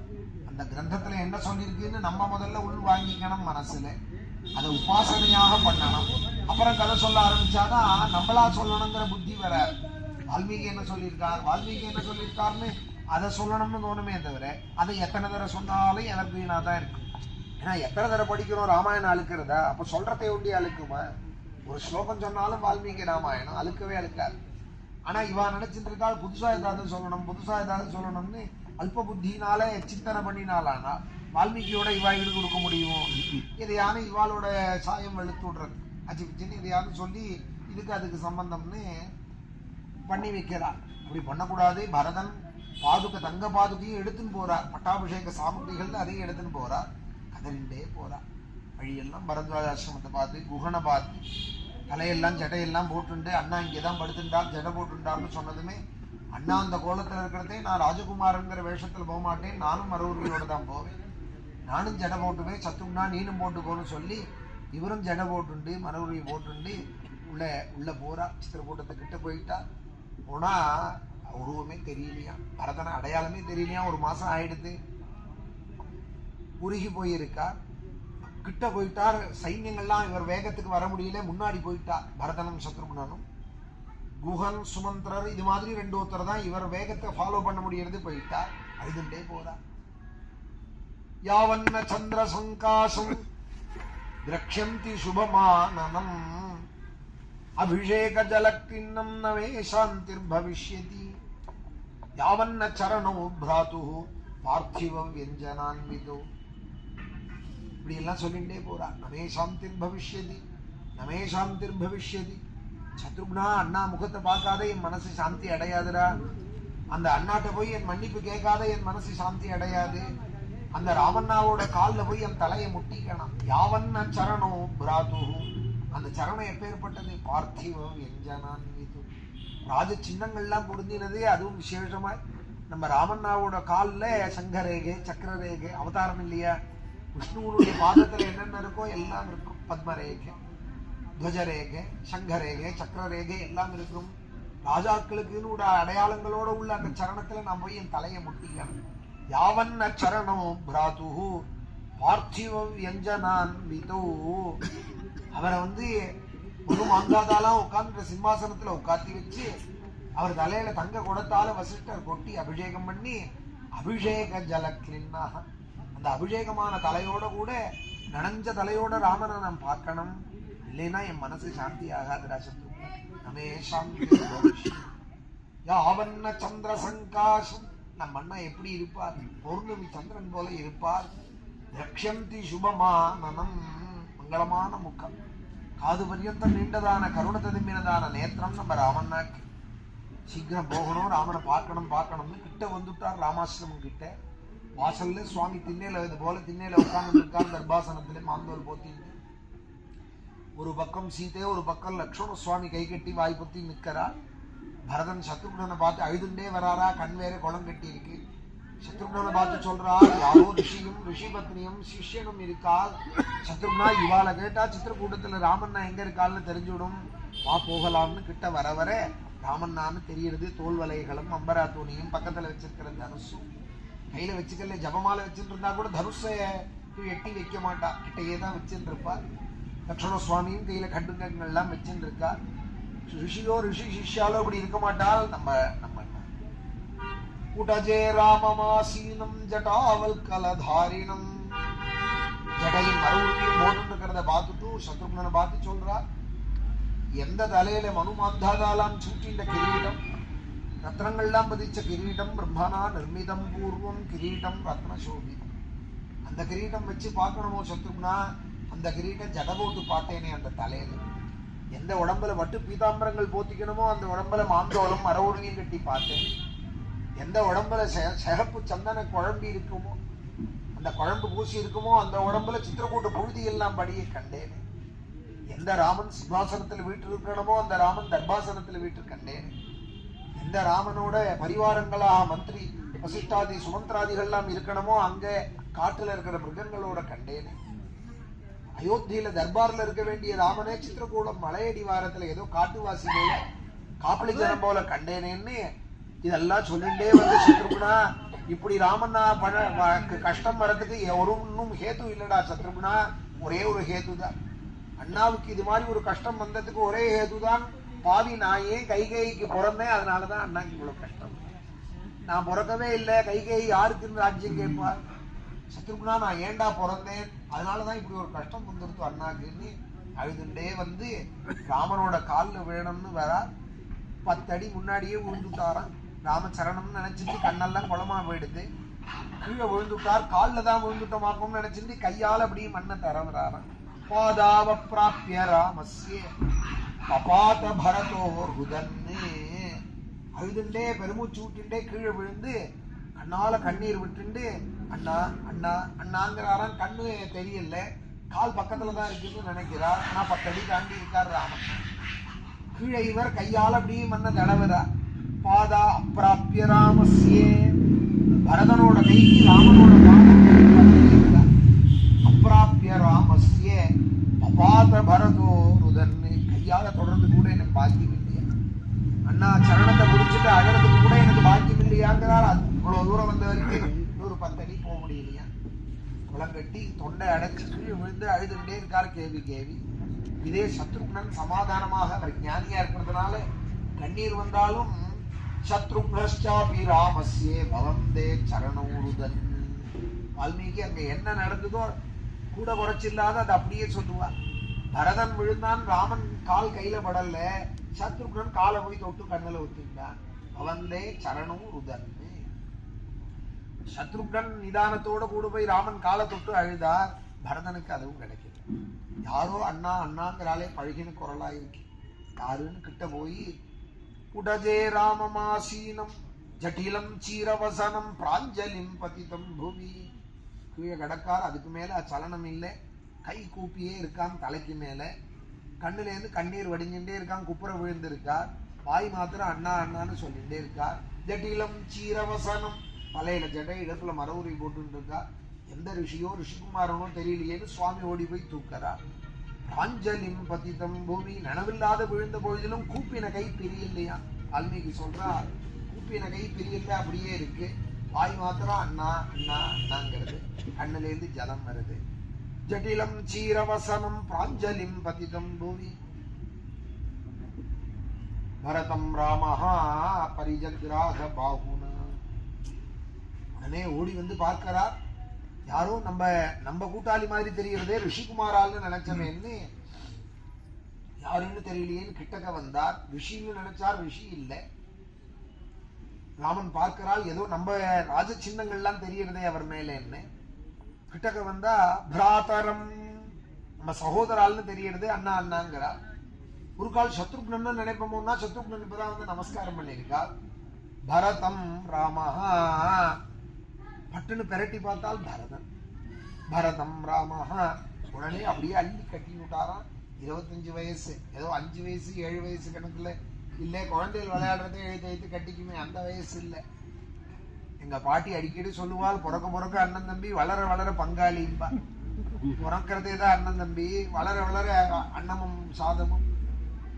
அந்த கிரந்தத்துல என்ன சொல்லியிருக்குன்னு நம்ம முதல்ல உள் வாங்கிக்கணும் மனசுல, அதை உபாசனையாக பண்ணணும். அப்புறம் கதை சொல்ல ஆரம்பிச்சாதான் நம்மளா சொல்லணுங்கிற புத்தி வராது. வால்மீகி என்ன சொல்லியிருக்கார், வால்மீகி என்ன சொல்லியிருக்காருன்னு அதை சொல்லணும்னு தோணுமே தவிர அதை எத்தனை தடவை சொன்னாலும் எவர்கிரீனா தான் இருக்கு. ஏன்னா எத்தனை தடவை படிக்கிறோம் ராமாயணம் அழுக்கிறதா, அப்ப சொல்றதை ஒண்டி அழுக்குமா? ஒரு ஸ்லோகம் சொன்னாலும் வால்மீகி ராமாயணம் அழுக்கவே அழுக்காது. ஆனா இவா நினைச்சிட்டு இருக்காள் புதுசா ஏதாவது சொல்லணும், புதுசா ஏதாவது சொல்லணும்னு அல்ப புத்தினால சிந்தனை பண்ணினாலானா வால்மீகியோட இவா ஈடு கொடுக்க முடியும்? இதையான இவாளோட சாயம் வெளுத்து விடுறது அச்சு பிச்சுன்னு இதையானு சொல்லி இதுக்கு அதுக்கு சம்பந்தம்னு பண்ணி வைக்கிறார். அப்படி பண்ணக்கூடாது. பரதன் பாதுகை தங்க பாதுகையும் எடுத்துன்னு போறார், பட்டாபிஷேக சாமகிரிகள் அதையும் எடுத்துன்னு போறார், கதறிண்டே போறார். வழியெல்லாம் பரத்வாஜ ஆசிரமத்தை பார்த்து குகனை பார்த்து தலையெல்லாம் ஜடையெல்லாம் போட்டுண்டு அண்ணா இங்கேதான் படுத்துட்டார் ஜடை போட்டுட்டார்னு சொன்னதுமே, அண்ணா அந்த கோலத்துல இருக்கிறதே நான் ராஜகுமாரங்கிற வேஷத்துல போக மாட்டேன், நானும் மரூரியோட தான் போவேன், நானும் ஜடை போட்டுவேன், சத்தும்னா நீனும் போட்டுக்கோன்னு சொல்லி இவரும் ஜடை போட்டுண்டு மரூரியை போட்டுண்டு உள்ள போறா. சித்திரக்கூட்டத்தை கிட்ட போயிட்டா. போனா உருவமே தெரியலையா, பரதன அடையாளமே தெரியலையா. 1 மாசம் ஆயிடுது, உருகி போயிருக்கார். கிட்ட போயிட்டார். சைன்யங்கள்லாம் இவர் வேகத்துக்கு வர முடியல, முன்னாடி போயிட்டார். பரதனும் சத்ருகுணனும் குஹன் சுமந்திரர் இது மாதிரி 2 ஒருத்தர் தான் இவர் வேகத்தை ஃபாலோ பண்ண முடியறது. போயிட்டார், அழுதுண்டே போறார். யாவன்ன சந்திர சங்காசம் திரக்ஷந்தி சுபமானனம் அபிஷேக ஜலக்கிண்ணம் நவே சாந்திர் பவிஷ்யதி யாவன்ன சரணோ பிராது பார்த்திவ வியஞ்சனான்விதோ. இப்படி எல்லாம் சொல்லிட்டே போறார். நமே சாந்திர் பவிஷ்யதி, நமே சாந்திர் பவிஷ்யதி. சத்ருக்னா, அண்ணா முகத்தை பார்க்காத என் மனசு சாந்தி அடையாதுடா. அந்த அண்ணாட்ட போய் என் மன்னிப்பு கேட்காத என் மனசு சாந்தி அடையாது. அந்த ராமண்ணாவோட காலில் போய் என் தலையை முட்டிக்கணும். யாவன்ன சரணம் பிராது. அந்த சரணம் எப்பேற்பட்டது? பார்த்திவம் எஞ்சனான் மீது. ராஜ சின்னங்கள்லாம் பொருந்தினது. அதுவும் விசேஷமாய் நம்ம ராமண்ணாவோட காலில் சங்கரேகை, சக்கரரேகை, அவதாரம் இல்லையா? விஷ்ணுவனுடைய பாதத்துல என்னென்ன இருக்கோ எல்லாம் இருக்கும். பத்மரேகை, துவஜரேகை, சங்கரேகை, சக்கரரேகை எல்லாம் இருக்கும். ராஜாக்களுக்குன்னு அடையாளங்களோட உள்ள அந்த சரணத்துல நான் போய் என் தலையை முட்டிக்கணும். யாவன்ன சரணம் பிராது பார்த்திவம் வியஞ்சனான் விதோ. அவரை ஒரு மாங்காதாலாம் உட்கார்ந்து சிம்மாசனத்துல உட்காத்தி வச்சு அவர் தலையில தங்க குடத்தால வசிஷ்டர் கொட்டி அபிஷேகம் பண்ணி அபிஷேக ஜலக்லின்னாக அந்த அபிஷேகமான தலையோட கூட நனைஞ்ச தலையோட ராமனை நான் பார்க்கணும். இல்லைன்னா என் மனசு சாந்தி ஆகாதுடா சத்ருக்னா. நமே சாந்தி யாவன்ன சந்திர சங்காசம். நம் அண்ணா எப்படி இருப்பார்? பௌர்ணமி சந்திரன் போல இருப்பார். ரக்ஷந்தி சுபமானனம். மங்களமான முக்கம், காது பரியந்தம் நீண்டதான கருண ததும்பினதான நேத்திரம் நம்ம ராமண்ணாக்கு. சீக்கிரம் போகணும், ராமனை பார்க்கணும்னு கிட்ட வந்துட்டார். ராமாசிரமம் கிட்ட வாசல்ல சுவாமி திண்ணையில இது போல திண்ணையில உட்கார்ந்து இருக்கார். கர்ப்பாசனத்திலே மாந்தோல் போத்திட்டு ஒரு பக்கம் சீதை, ஒரு பக்கம் லக்ஷ்மண சுவாமி கை கட்டி வாய் பொத்தி நிற்கிறார். பரதன் சத்ருக்னனை பார்த்து அழுதுண்டே வராரா. கண் வேற குளம் கட்டி இருக்கு. சத்ருக்னனை பார்த்து சொல்றார், யாரோ ரிஷியும் ரிஷி பத்னியும் சிஷ்யனும் இருக்கால். சத்ருக்னா, இவாளை கேட்டா சித்திரக்கூட்டத்துல ராமண்ணா எங்க இருக்காள்னு தெரிஞ்சுவிடும், வா போகலாம்னு கிட்ட வர வர ராமண்ணான்னு தெரியுது. தோல் வலைகளும் அம்பரா தூணியும் பக்கத்துல வச்சிருக்கிற தனுசும் கையில வச்சுக்கல. ஜபமாலை வச்சுட்டு இருந்தா கூட தனுஷை எட்டி வைக்க மாட்டா, கிட்டையே தான் வச்சுட்டு இருப்பார். லக்ஷ்மண சுவாமியும் கையில கண்டுங்கள்லாம் வச்சுட்டு இருக்கார். ரிஷியோ ரிஷி சிஷ்யாலோ அப்படி இருக்க மாட்டால். நம்ம உடஜே ராமமாசீனம் ஜடாவல் கலதாரினம். ஜடையும் மறுபடியும் போட்டு இருக்கிறத பார்த்துட்டு சத்ருக்னனை பார்த்து சொல்றார், எந்த தலையில மனுமாந்தாதாலாம் சூட்டின்ற கிரீடம், ரத்னங்கள்லாம் பதிச்ச கிரீடம், பிரம்மனா நிர்மிதம் பூர்வம் கிரீடம் ரத்னசோபிதம். அந்த கிரீடம் வச்சு பார்க்கணுமோ சத்ருக்னா? அந்த கிரீடம் ஜட போட்டு பார்த்தேனே அந்த தலையில. எந்த உடம்புல வட்டு பீதாம்பரங்கள் போத்திக்கணுமோ அந்த உடம்புல மாந்தோளம் மரவுருவியும் கட்டி பார்த்தேன். எந்த உடம்புல சிகப்பு சந்தன குழம்பு இருக்குமோ, அந்த குழம்பு பூசி இருக்குமோ அந்த உடம்புல சித்திரக்கூட்ட புழுதி எல்லாம் படியை கண்டேன். எந்த ராமன் சிம்மாசனத்தில் வீட்டு இருக்கணுமோ அந்த ராமன் தர்பாசனத்தில் வீட்டு கண்டேன். எந்த ராமனோட பரிவாரங்களாக மந்திரி வசிஷ்டாதி சுமந்திராதிகள்லாம் இருக்கணுமோ அங்க காட்டுல இருக்கிற மிருகங்களோட கண்டேன். அயோத்தியில தர்பார்ல இருக்க வேண்டிய ராமனே சித்திரகூடம் மலையடி வாரத்துல ஏதோ காட்டுவாசி போல காப்பளி ஜனம் போல கண்டேனேன்னு இதெல்லாம் சொல்லிட்டே வந்து சத்ருகுணா, இப்படி ராமண்ணா கஷ்டம் வரதுக்கு இன்னும் ஹேத்து இல்லடா சத்ருகுணா. ஒரே ஒரு ஹேத்து தான். அண்ணாவுக்கு இது மாதிரி ஒரு கஷ்டம் வந்ததுக்கு ஒரே ஹேத்து தான். பாவி, நான் ஏன் கைகேயிக்கு பிறந்தேன், அதனாலதான் அண்ணாக்கு இவ்வளவு கஷ்டம். நான் பிறக்கவே இல்லை, கைகேயி யாருக்குன்னு ராஜ்யம் கேட்பார். சத்ருகுணா, நான் ஏண்டா பிறந்தேன், அதனாலதான் இப்படி ஒரு கஷ்டம் வந்துருத்து அண்ணாக்குன்னு அழுதுண்டே வந்து ராமனோட காலில் விழணும்னு வர 10 அடி முன்னாடியே விழுந்துட்டாராம். ராமச்சரணம்னு நினைச்சிட்டு கண்ணெல்லாம் குளமா போயிடுது. கீழே விழுந்துட்டார். காலில் தான் விழுந்துட்டோமாக்கும்னு நினைச்சிட்டு கையால் அப்படியே மண்ணை தரவுறாராம். பாதாவ பிராப்பிய ராமஸ்ய பபாத பரதோ ஹுதன்னு அழுதுண்டே பெருமூச்சு விட்டுண்டே கீழே விழுந்து கண்ணால கண்ணீர் விட்டுண்டு அண்ணா அண்ணா அண்ணாங்கிறாராம். கண்ணு தெரியல, கால் பக்கத்துல தான் இருக்குன்னு நினைக்கிறார். ஆனா 10 அடி தாண்டி இருக்கார் ராமன். கீழே இவர் கையால் அப்படியே மண்ணை தடவுறார். பாதா அப்பிராப்பிய ராமஸ்யே, பரதனோட கைக்கு ராமனோட பாதம் அப்பிராப்பிய ராமஸ்யே அபாத பரதோ ருதன்னு. கையால தொடர்ந்து கூட எனக்கு பாக்கியம் இல்லையா, அண்ணா சரணத்தை முடிச்சுட்டு அழறதுக்கு கூட எனக்கு பாக்கியம் இல்லையாங்கிறார். இவ்வளவு தூரம் வந்த வரைக்கும் இன்னொரு 10 அடி போக முடியலையா. குளங்கட்டி தொண்டை அடைச்சு கீழே விழுந்து அழுதுகிட்டே இருக்கார் கேவி. இதே சத்ருக்னன் சமாதானமாக அவர் ஞானியா இருக்கிறதுனால கண்ணீர் வந்தாலும் சத்ருக்னஸ்சாபி ராமஸ்யே பவந்தே சரணோருதன். வால்மீகி அங்க என்ன நடந்ததோ கூட குறைச்சில்லாத அதை அப்படியே சொல்லுவார். பரதன் விழுந்தான், ராமன் கால் கையில படல, சத்ருக்னன் காலை போய் தொட்டு கண்ணில் ஒத்துக்கிட்டான். பவந்தே சரணோருதன். சத்ருக்னன் நிதானத்தோட கூட போய் ராமன் காலை தொட்டு அழுதார். பரதனுக்கு அதுவும் கிடைக்கல. யாரோ அண்ணா அண்ணாங்கிறாலே பழகின குரலா இருக்கு. யாருன்னு கிட்ட போய் உடஜே ராமமாசீனம் ஜட்டிலம் சீரவசனம் பிராஞ்சலிம் பதிதம் பூமி. கீழே கடக்கார், அதுக்கு மேல சலனம் இல்லை, கை கூப்பியே இருக்கான் தலைக்கு மேல, கண்ணுல இருந்து கண்ணீர் வடிஞ்சுட்டே இருக்கான், குப்புற விழுந்து இருக்கார், வாய் மாத்திரம் அண்ணா அண்ணான்னு சொல்லிட்டே இருக்கார். ஜட்டிலம் சீரவசனம், தலையில ஜடை, இடத்துல மரவுரி போட்டு இருக்கா. எந்த ரிஷியோ ரிஷிகுமாரனோ தெரியலையேன்னு சுவாமி ஓடி போய் தூக்கிறார். பிராஞ்சலிம் பதிதம் பூமி, நனவில்லாத விழுந்த பொழுதிலும் கூப்பின கை பிரியலையா. வால்மீகி சொல்றா, கூப்பின கை பிரியல, அப்படியே இருக்கு, வாய் மாத்திரம் அண்ணா அண்ணா அண்ணாங்கிறது, கண்ணுல இருந்து ஜலம் வருது. ஜட்டிலம் சீரவசனம் பிராஞ்சலிம் பதிதம் பூமி. பரதம் ராமஹா பரிஜக்ராக பாகுனா. உடனே ஓடி வந்து பார்க்கிறார். யாரோ நம்ம கூட்டாளி மாதிரி தெரியறதே, ரிஷிகுமாரால்னு நினைச்சமேன்னு, யாருன்னு தெரியலையேன்னு கிட்டக்க வந்தார். ரிஷின்னு நினைச்சார், ரிஷி இல்லை. ராமன் பார்க்கிறாள், ஏதோ நம்ம ராஜ சின்னங்கள்லாம் தெரியறதே அவர் மேல. என்ன கிட்டக்க வந்தா பிராதரம், நம்ம சகோதரால்னு தெரியறது, அண்ணா அண்ணாங்கிறா. ஒரு கால் சத்ருக்னன்னு நினைப்போம்னா சத்ருக்னன் இப்பதான் வந்து நமஸ்காரம் பண்ணியிருக்கா. பரதம் ராமஹா, பட்டுன்னு பெரட்டி பார்த்தால் பரதன். பரதம் ராமஹா, உடனே அப்படியே அள்ளி கட்டி விட்டாராம். 25 வயசு, ஏதோ 5 வயசு 7 வயசு கணக்குல இல்ல, குழந்தைகள் விளையாடுறதை எழுத்து கட்டிக்குமே, அந்த வயசு இல்லை. எங்க பாட்டி அடிக்கடி சொல்லுவாள், பிறக்க அண்ணன் தம்பி, வளர வளர பங்காளிம்பா. பிறக்கிறதே தான் அண்ணன் தம்பி, வளர வளர அன்னமும் சாதமும்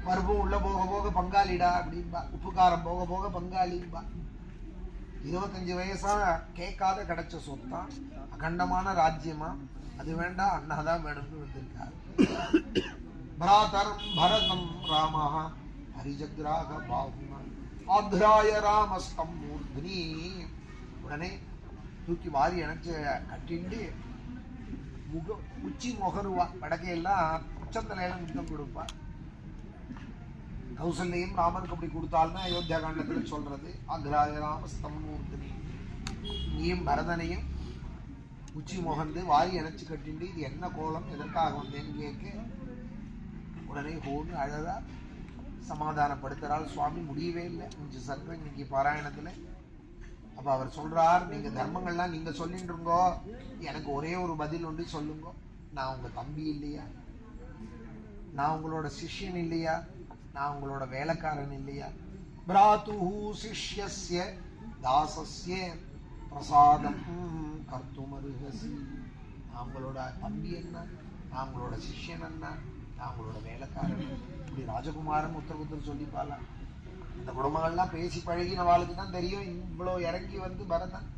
பருப்பும் உள்ள போக போக பங்காளிடா அப்படின்பா, உப்பு காரம் போக போக பங்காளிம்பா. 25 வயசா கேட்காத கிடைச்ச சொத்தான், அகண்டமான ராஜ்யமா, அது வேண்டாம் அண்ணாதான் வேணும்னு வந்திருக்காரு. பிராதரம் பரதம் ராமஹா ஹரிஜக்ராக பாகுனா ஆத்ராய ராமஸ்தம் மூர்த்னி. உடனே தூக்கி வாரி அணைச்சு கட்டிண்டு உச்சி முகருவா. வடக்கையெல்லாம் உச்சந்தலையில முத்தம் கொடுப்பா. கௌசல்யம் ராமனுக்கு அப்படி கொடுத்தால்னா அயோத்தியா காண்டத்துல சொல்றது. ஆத்ராய ராமஸ்தம் மூர்த்னி. இங்கேயும் பரதனையும் உச்சி முகந்து வாரி அணைச்சு கட்டிண்டு, இது என்ன கோலம், எதற்காக வந்தேன்னு கேட்க உடனே ஹோன்னு அழகா சமாதானப்படுத்துறாள். சுவாமி முடியவே இல்லை, கொஞ்சம் சர்க்கம் இன்னைக்கு பாராயணத்துல. அப்ப அவர் சொல்றார், நீங்க தர்மங்கள்லாம் நீங்க சொல்லிட்டு இருங்கோ, எனக்கு ஒரே ஒரு பதில் ஒன்று சொல்லுங்க. நான் உங்க தம்பி இல்லையா? நான் உங்களோட சிஷ்யன் இல்லையா? நான் உங்களோட வேலைக்காரன் இல்லையா? பிராதுஹு சிஷ்யஸ்ய தாசஸ்ய பிரசாதம் கர்த்துமருஹசி. நான் உங்களோட தம்பி என்ன, நான் உங்களோட சிஷ்யன் என்ன, நான் உங்களோட வேலைக்காரன். இப்படி ராஜகுமாரன் உத்தரகுத்தர் சொல்லிப்பாளா? இந்த குடும்பங்கள்லாம் பேசி பழகின வாழ்க்கை தான் தெரியும். இவ்வளோ இறங்கி வந்து பரதன்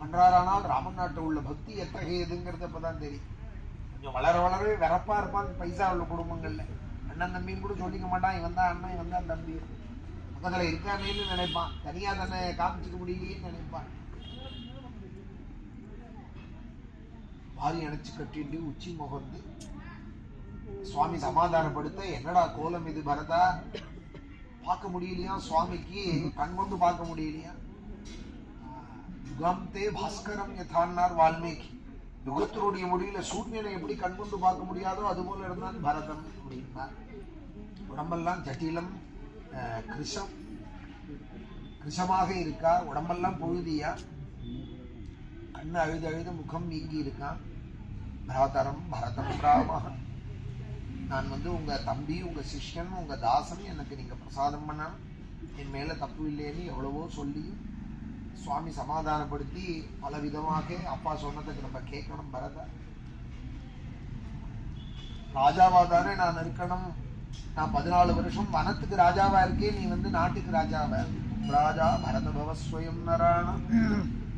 பண்றாரானால் ராமன் நாட்டு உள்ள பக்தி எத்தகையதுங்கிறது அப்பதான் தெரியும். கொஞ்சம் வளர வளரவே வெறப்பா இருப்பான் பைசா உள்ள குடும்பங்கள்ல. அண்ணன் தம்பின்னு கூட சொல்லிக்க மாட்டான், இவன் தான் அண்ணன் இவன் தான் தம்பி. பக்கத்துல இருக்கானேன்னு நினைப்பான், தனியா தன்னை காமிச்சுக்க முடியலேன்னு நினைப்பான். வாரி அணைச்சு கட்டிட்டு உச்சி முகர்ந்து சுவாமி சமாதானப்படுத்த, என்னடா கோலம் இது பரதா, பார்க்க முடியலையா சுவாமிக்கு, கண் கொண்டு பார்க்க முடியலையா? யுகம்தே பாஸ்கரம் யதான்னார் வால்மீகி. யுகத்தினுடைய முடியல சூரியனை எப்படி கண் கொண்டு பார்க்க முடியாதோ அது போல இருந்தான் பரதன் அப்படின்னார். உடம்பெல்லாம் ஜட்டிலம் கிருஷமாக இருக்கா, உடம்பெல்லாம் பொழுதியா, கண்ணு அழுது அழுது முகம் வீங்கி இருக்கான். பரதரம் பரதம் ராமஹ, நான் வந்து உங்க தம்பி, உங்க சிஷ்யன், உங்க தாசன், எனக்கு நீங்க பிரசாதம் பண்ண, என் மேல தப்பு இல்லைன்னு எவ்வளவோ சொல்லி சுவாமி சமாதானப்படுத்தி பல விதமாக அப்பா சொன்னதுக்கு நம்ம கேட்கணும். பரத ராஜாவா தானே நான் இருக்கணும், நான் 14 வருஷம் வனத்துக்கு ராஜாவா இருக்கேன், நீ வந்து நாட்டுக்கு ராஜாவா. ராஜா பரத பவஸ்வயம் நராணா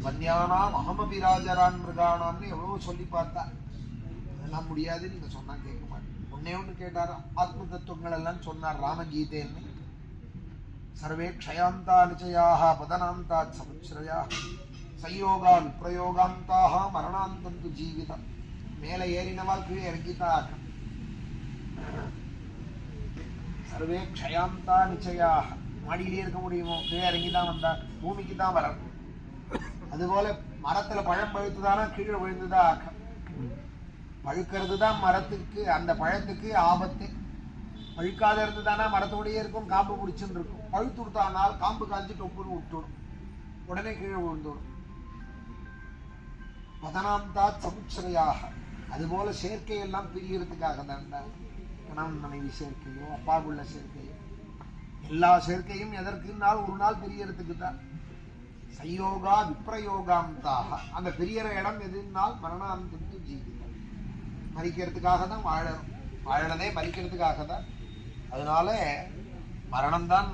வன்யானாம் அகமபி ராஜரான் மிருகானாம்னு எவ்வளவோ சொல்லி பார்த்தா, அதெல்லாம் முடியாது, நீங்க சொன்னா கேட்க மாட்டேன். ஒன்னே ஒன்று கேட்டார், ஆத்ம தத்துவங்கள் எல்லாம் சொன்னார் ராமகீதைன்னு. சர்வே க்ஷயாந்தா நிச்சயாக பதனாந்தா சமுச்ரயா சயோகா விப்ரயோகாந்தாக மரணாந்தந்து ஜீவிதம். மேலே ஏறினவா கீழே இறங்கித்தான் ஆகும். சர்வே க்ஷயாந்தா நிச்சயாக, மாடியிலே இருக்க முடியுமோ, கீழே இறங்கிதான் வந்தா, பூமிக்கு தான் வரணும். அதுபோல மரத்துல பழம் பழுத்துதானா கீழே விழுந்துதான் ஆக்கம். பழுக்கிறது தான் மரத்துக்கு, அந்த பழத்துக்கு ஆபத்து. பழுக்காத இருந்து தானே மரத்தோடையே இருக்கும், காம்பு பிடிச்சுன்னு இருக்கும். பழுத்து கொடுத்தானால் காம்பு காய்ச்சி டொப்புன்னு விட்டுடும், உடனே கீழே விழுந்துடும். பதனாந்தா சமுச்சரையாக, அதுபோல சேர்க்கையெல்லாம் பிரியறதுக்காக தான். கணவன் மனைவி சேர்க்கையோ, அப்பாவுள்ள சேர்க்கையோ, எல்லா சேர்க்கையும் எதற்குனால் ஒரு நாள் பிரியறதுக்கு தான். சயோகா விப்ரயோகாந்தாக, அந்த பிரியற இடம் எதுனால் மரணாந்தத்து ஜீவிதம், மறிக்கிறதுக்காக தான் வாழறோம். வாழறதே மறிக்கிறதுக்காக தான். அதனால மரணம்தான்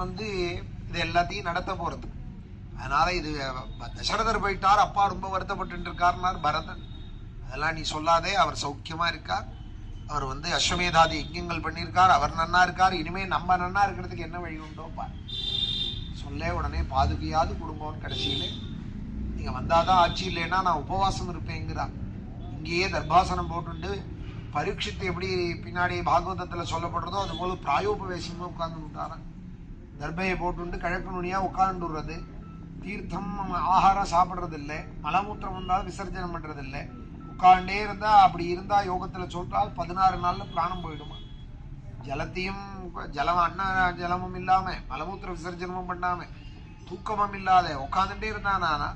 இது எல்லாத்தையும் நடத்த போறது. அதனால இது தசரதர் போயிட்டார், அப்பா ரொம்ப வருத்தப்பட்டு இருக்காருனார் பரதன். அதெல்லாம் நீ சொல்லாதே, அவர் சௌக்கியமா இருக்கார். அவர் அஸ்வமேதாதி யஜ்ஞங்கள் பண்ணியிருக்கார், அவர் நன்னா இருக்கார். இனிமே நம்ம நன்னா இருக்கிறதுக்கு என்ன வழி உண்டோப்பா சொல்ல. உடனே பாதுகையாவது குடும்பம். கடைசியில நீங்க வந்தாதான் ஆட்சி, இல்லைன்னா நான் உபவாசம் இருப்பேங்கிறார். இங்கேயே தர்பாசனம் போட்டு பரீட்சித்து எப்படி பின்னாடி பாகவதத்துல சொல்லப்படுறதோ அது போல பிராயோபவேசமா உட்கார்ந்து விட்டாரான். தர்பையை போட்டு கிழக்கு நுனியா உட்கார்ந்துடுறது, தீர்த்தம் ஆகாரம் சாப்பிட்றது இல்லை, மலமூத்திரம் வந்தாலும் விசர்ஜனம் பண்றது இல்லை, உட்காண்டே இருந்தா. அப்படி இருந்தா யோகத்துல சொல்றால் 16 நாள்ல பிராணம் போயிடுமா. ஜலத்தையும் அன்ன ஜலமும் இல்லாம, மலமூத்திர விசர்ஜனமும் பண்ணாம, தூக்கமும் இல்லாத உட்காந்துட்டே இருந்தானா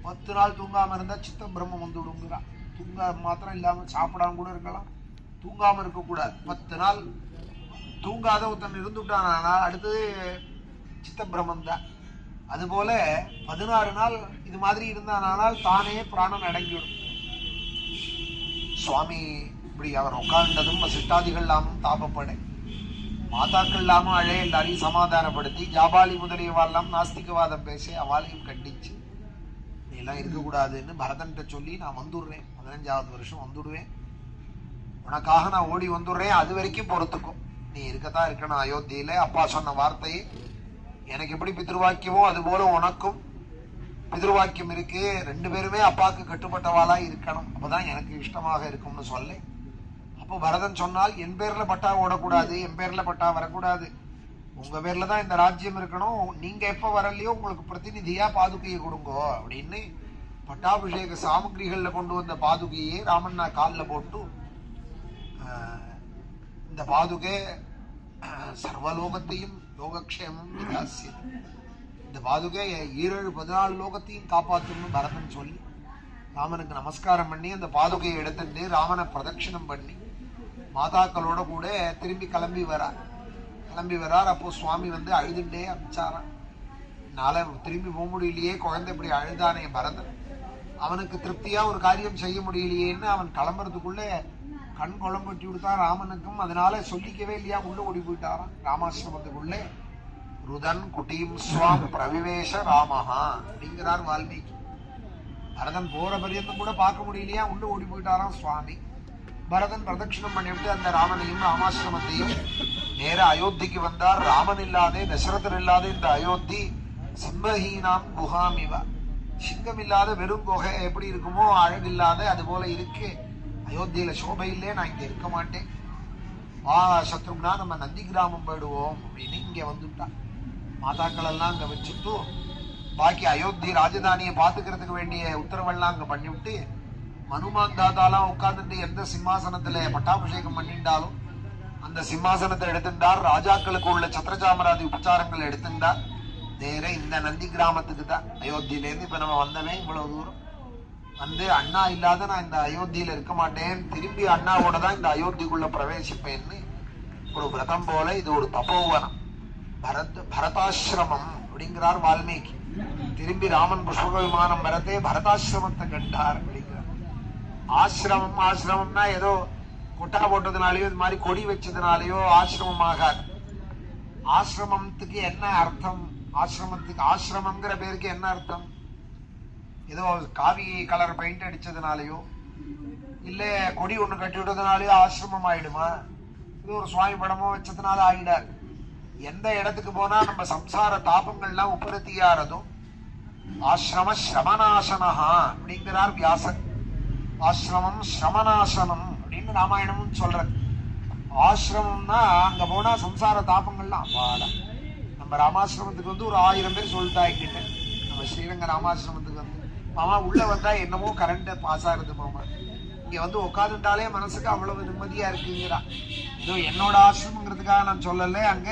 10 நாள் தூங்காம இருந்தா சித்த பிரம்மம் விடுங்கிறான். தூங்க மாத்திரம் இல்லாம சாப்பிடாம கூட இருக்கலாம், தூங்காம இருக்கக்கூடாது. 10 நாள் தூங்காத ஒருத்தன் இருந்துட்டானா அடுத்தது சித்த பிரம்மம் தான். அதுபோல 16 நாள் இது மாதிரி இருந்தானால் தானே பிராணம் அடங்கிவிடும். சுவாமி இப்படி அவர் உட்கார்ந்ததும் சிட்டாதிகள் இல்லாமல் தாபப்பட, மாதாக்கள் இல்லாமல் அழைய எல்லாரையும் சமாதானப்படுத்தி, ஜாபாலி முதலியவாள்லாம் நாஸ்திகவாதம் பேச அவளையும் கண்டிச்சு, நீ எல்லாம் இருக்கக்கூடாதுன்னு பரதன்கிட்ட சொல்லி நான் வந்துடுறேன், 15வது வருஷம் வந்துடுவேன், உனக்காக நான் ஓடி வந்துடுறேன், அது வரைக்கும் பொறுத்துக்கும், நீ இருக்கத்தான் இருக்கணும் அயோத்தியில. அப்பா சொன்ன வார்த்தையை எனக்கு எப்படி பித்ருவாக்கியமோ அது போல உனக்கும் பித்ருவாக்கியம் இருக்கு. 2 பேருமே அப்பாவுக்கு கட்டுப்பட்டவாளா இருக்கணும், அப்பதான் எனக்கு இஷ்டமாக இருக்கும்னு சொல்ல. அப்போ பரதன் சொன்னால், என் பேர்ல பட்டா ஓடக்கூடாது, என் பேர்ல பட்டா வரக்கூடாது, உங்க பேர்ல தான் இந்த ராஜ்யம் இருக்கணும், நீங்க எப்ப வரலையோ உங்களுக்கு பிரதிநிதியா பாதுகையை கொடுங்கோ அப்படின்னு பட்டாபிஷேக சாமகிரிகள்ல கொண்டு வந்த பாதுகையை ராமண்ணா காலில் போட்டு, இந்த பாதுகை சர்வலோகத்தையும் யோகக்ஷேமம் விதாசியது, இந்த பாதுகை 14 லோகத்தையும் காப்பாற்றணும்னு பரதன் சொல்லி ராமனுக்கு நமஸ்காரம் பண்ணி அந்த பாதுகையை எடுத்துட்டு ராமனை பிரதட்சிணம் பண்ணி மாதாக்களோட கூட திரும்பி கிளம்பி வரார். அப்போ சுவாமி அழுதுண்டே அமிச்சாரான். என்னால திரும்பி போக முடியலையே, குழந்தை இப்படி அழுதானே பரதன், அவனுக்கு திருப்தியா ஒரு காரியம் செய்ய முடியலையேன்னு அவன் கிளம்புறதுக்குள்ள கண் குழம்பட்டி விடுத்தான் ராமனுக்கும். அதனால சொல்லிக்கவே இல்லையா, உள்ள ஓடி போயிட்டாரான் ராமாசிரமத்துக்குள்ளே. ருதன் குட்டியும் ஸ்வாம் பிரவிவேஷ ராமஹா அப்படிங்கிறார் வால்மீகி. பரதன் போற பரியந்தம் கூட பார்க்க முடியலையா, உள்ள ஓடி போயிட்டாராம் சுவாமி. பரதன் பிரதட்சிணம் பண்ணிவிட்டு அந்த ராமனையும் ராமாசிரமத்தையும் நேர அயோத்திக்கு வந்தார். ராமன் இல்லாதே, தசரதர் இல்லாத இந்த அயோத்தி சிம்மஹீனாம் குஹாமிவ, சிங்கம் இல்லாத வெறும் குகை எப்படி இருக்குமோ அழகில்லாத அது போல இருக்கு. அயோத்தியில சோபை இல்லே, நான் இங்க இருக்க மாட்டேன், வா சத்ரும்னா நம்ம நந்தி கிராமம் போயிடுவோம் அப்படின்னு இங்க வந்துட்டான். மாதாக்கள் எல்லாம் அங்க வச்சுட்டு பாக்கி அயோத்தி ராஜதானியை பாத்துக்கிறதுக்கு வேண்டிய உத்தரவெல்லாம் அங்க பண்ணிவிட்டு, மனுமான் தாத்தாலாம் உட்கார்ந்துட்டு எந்த சிம்மாசனத்துல பட்டாபிஷேகம் பண்ணிட்டாலும் அந்த சிம்மாசனத்தை எடுத்துட்டார். ராஜாக்களுக்கு உள்ள சத்திரஜாமராதி உபச்சாரங்கள் எடுத்துட்டார். நேர இந்த நந்தி கிராமத்துக்கு தான், அயோத்தியிலேருந்து இப்ப நம்ம வந்தவே இவ்வளவு தூரம் அண்ணா இல்லாத நான் இந்த அயோத்தியில இருக்க மாட்டேன், திரும்பி அண்ணாவோட தான் இந்த அயோத்திக்குள்ள பிரவேசிப்பேன்னு ஒரு விரதம் போல இது ஒரு தபோவனம், பரதாசிரமம் அப்படிங்கிறார் வால்மீகி. திரும்பி ராமன் புஷ்பக விமானம் வரத்தே பரதாசிரமத்தை கண்டார் அப்படிங்கிறார். ஆசிரமம்னா ஏதோ கொட்டா போட்டதுனாலயோ இது மாதிரி கொடி வச்சதுனாலயோ ஆசிரமமாகாது. ஆசிரமத்துக்கு என்ன அர்த்தம்? ஆசிரமங்கிற பேருக்கு என்ன அர்த்தம்? ஏதோ காவி கலர் பெயிண்ட் அடிச்சதுனாலயோ இல்ல கொடி ஒண்ணு கட்டி விட்டதுனாலயோ ஆசிரமம் ஆயிடுமா? இது ஒரு சுவாமி படமோ வச்சதுனால ஆயிடாது. எந்த இடத்துக்கு போனா நம்ம சம்சார தாபங்கள்லாம் உபரத்தியாரதும் ஆசிரம ஸ்ரமநாசனஹா அப்படிங்கிறார் வியாசன். ஆசிரமம் ஸ்ரமநாசனம் அப்படின்னு ராமாயணமும் சொல்றது. ஆசிரமம்னா அங்க போனா சம்சார தாபங்கள்லாம் அப்பாடா. நம்ம ராமாசிரமத்துக்கு ஒரு 1000 பேர் சொல்லிட்டா என்கிட்ட, நம்ம ஸ்ரீரங்க ராமாசிரமத்துக்கு மாமா உள்ள வந்தா என்னமோ கரண்ட் பாஸ் ஆகுது மாமா, இங்க வந்து உட்காந்துட்டாலே மனசுக்கு அவ்வளவு நிம்மதியா இருக்குங்கிறா. இதோ என்னோட ஆசிரமங்கிறதுக்காக நான் சொல்லல, அங்க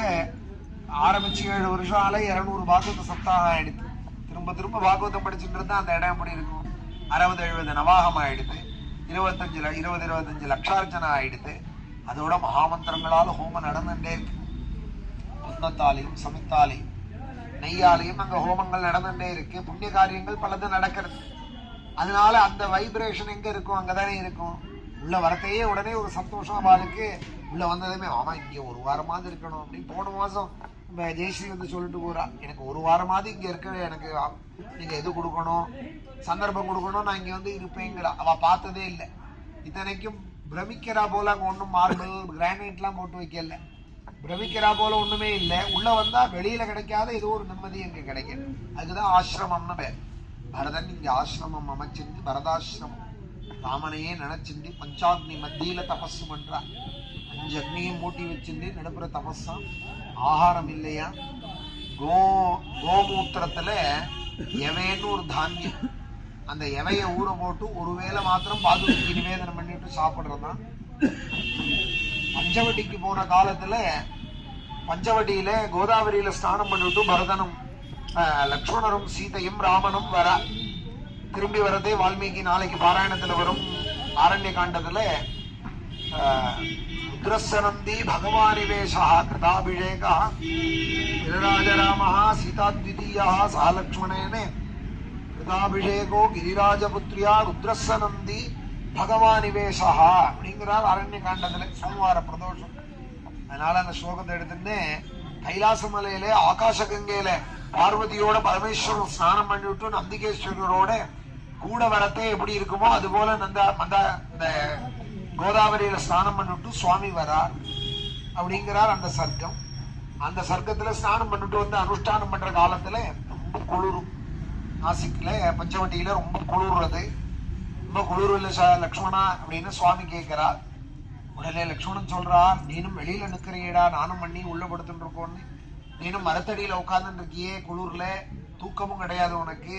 ஆரம்பிச்சு 7 வருஷம் ஆல 200 பாகவத சப்தாகம் ஆயிடுது. திரும்ப திரும்ப பாகவதம் படிச்சுட்டு இருந்தா அந்த இடம் எப்படி இருக்கும்? 60-70 நவாகம் ஆயிடுது, 25 லட்சார்ச்சனை ஆயிடுது. அதோட மகாமந்திரங்களால ஹோமம் நடந்துட்டே இருக்கு. புன்னத்தாலையும் சமித்தாலையும் நெய்யாலையும் அங்க ஹோமங்கள் நடந்துட்டே இருக்கு. புண்ணிய காரியங்கள் பலது நடக்கிறது. அதனால அந்த வைப்ரேஷன் எங்க இருக்கும்? அங்கதானே இருக்கும். உள்ள வரத்தையே உடனே ஒரு சந்தோஷம் அவளுக்கு. உள்ள வந்ததுமே ஆமா இங்க ஒரு வாரமாவது இருக்கணும் அப்படின்னு. போன மாசம் ஜெயஸ்ரீ வந்து சொல்லிட்டு போறா, எனக்கு ஒரு வாரமாவது இங்க இருக்க, எனக்கு நீங்க எது கொடுக்கணும், சந்தர்ப்பம் கொடுக்கணும், நான் இங்க வந்து இருப்பேங்கிறா. அவ பார்த்ததே இல்லை. இத்தனைக்கும் பிரமிக்கிறா போல அங்க ஒன்றும் மார்பிள் கிரானைட் எல்லாம் போட்டு வைக்கல. பிரமிக்கிறா போல ஒண்ணுமே இல்லை. உள்ள வந்தா வெளியில கிடைக்காத ஏதோ ஒரு நிம்மதி இங்க கிடைக்கும். அதுக்குதான் ஆசிரமம்னு பேர். பரதன் இங்க ஆசிரமம் அமைச்சிருந்து பரதாசிரமம் ராமனையே நினைச்சிருந்து பஞ்சாக்னி மத்தியில தபசு பண்றா. 5 அக்னியும் மூட்டி வச்சிருந்து நடுப்புற தபஸா. ஆகாரம் இல்லையா? கோமூத்திரத்துல எவைன்னு ஒரு தானியம், அந்த எவைய ஊற போட்டு ஒருவேளை மாத்திரம் பாதுகாப்பு நிவேதனம் பண்ணிட்டு சாப்பிடுறதுதான். பஞ்சவட்டிக்கு போன காலத்துல பஞ்சவட்டியில கோதாவரியில ஸ்நானம் பண்ணிட்டு பரதனும் லக்ஷ்மணரும் சீதையும் ராமனும் வர திரும்பி வரதே வால்மீகி நாளைக்கு பாராயணத்துல வரும் ஆரண்ய காண்டத்துல உக்ரஸ்ஸனந்தி பகவானிவேஷா கிருதாபிஷேகா கிரிராஜராம சீதாத்விதீயா சா லக்ஷ்மணேன கிருதாபிஷேகோ கிரிராஜபுத்ரியா ருத்ரஸ்ஸனந்தி பகவானிவேஷா அப்படிங்கிறார் ஆரண்ய காண்டத்துல சோமவார பிரதோஷம். அதனால அந்த ஸ்லோகத்தை எடுத்துன்னு கைலாச மலையில ஆகாச கங்கையில பார்வதியோட பரமேஸ்வரன் ஸ்நானம் பண்ணிவிட்டு நந்திகேஸ்வரரோட கூட வரத்தே எப்படி இருக்குமோ அது போல இந்த கோதாவரியில ஸ்நானம் பண்ணிவிட்டு சுவாமி வரார் அப்படிங்கிறார். அந்த சர்க்கம், அந்த சர்க்கத்துல ஸ்நானம் பண்ணிட்டு வந்து அனுஷ்டானம் பண்ற காலத்துல ரொம்ப குளிரும். நாசிக்ல பஞ்சவட்டியில ரொம்ப குளிர்றது. ரொம்ப குளிர் இல்ல லக்ஷ்மணா அப்படின்னு சுவாமி கேட்கிறார். உடனே லக்ஷ்மணன் சொல்றார், நீனும் வெளியில நிக்கிறியடா, நானும் பண்ணி உள்ள படுத்துட்டு இருக்கோன்னு. நீனும் மரத்தடியில உட்கார்ந்து இருக்கியே, குளிர்ல தூக்கமும் கிடையாது உனக்கு,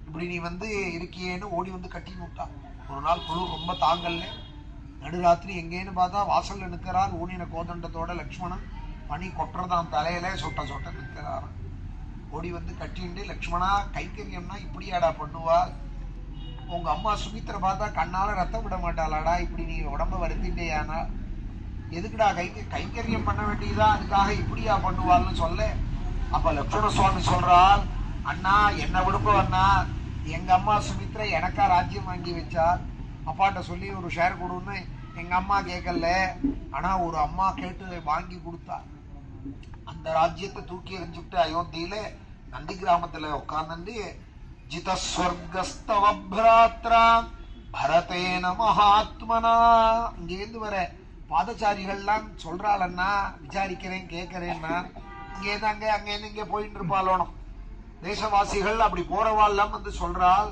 இப்படி நீ வந்து இருக்கியேன்னு ஓடி வந்து கட்டி விட்டான். ஒரு நாள் குளிர் ரொம்ப தாங்கல்ல, நடுராத்திரி எங்கேன்னு பார்த்தா வாசல்ல நிற்கிறார் ஊனின கோதண்டத்தோட லக்ஷ்மணன். பனி கொட்டுறதான் தலையில சொட்ட சொட்ட நிற்கிறாராம். ஓடி வந்து கட்டிண்டு, லக்ஷ்மணா கைக்கரியம்னா இப்படியாடா பண்ணுவா? உங்க அம்மா சுமித்திர பார்த்தா கண்ணால ரத்தம் விட மாட்டாளாடா, இப்படி நீ உடம்ப வருத்திட்டேயானா எதுக்குடா கைங்கரியம் பண்ண வேண்டியதா, அதுக்காக இப்படியா பண்ணுவாள்னு சொல்ல. அப்ப லக்ஷ்மண சுவாமி சொல்றார், அண்ணா என்ன விடுப்ப அண்ணா, எங்க அம்மா சுமித்ரா எனக்கா ராஜ்யம் வாங்கி வச்சார். அப்பாட்ட சொல்லி ஒரு ஷேர் கொடுன்னு எங்க அம்மா கேட்கல, ஆனா ஒரு அம்மா கேட்டு வாங்கி கொடுத்தா. அந்த ராஜ்யத்தை தூக்கி எறிஞ்சுட்டு அயோத்தியில நந்தி கிராமத்துல உட்கார்ந்து ஜிதஸ்வர்கஸ்தவ பிராத்ரா பரதேன மகாத்மனா, இங்கேருந்து வர பாதச்சாரிகள்லாம் சொல்றாளன்னா விசாரிக்கிறேன் கேட்கிறேன்னா, இங்கேருந்து அங்கேருந்து இங்கே போயிட்டு இருப்பாளோனும். தேசவாசிகள் அப்படி போறவாள்லாம் வந்து சொல்றாள்,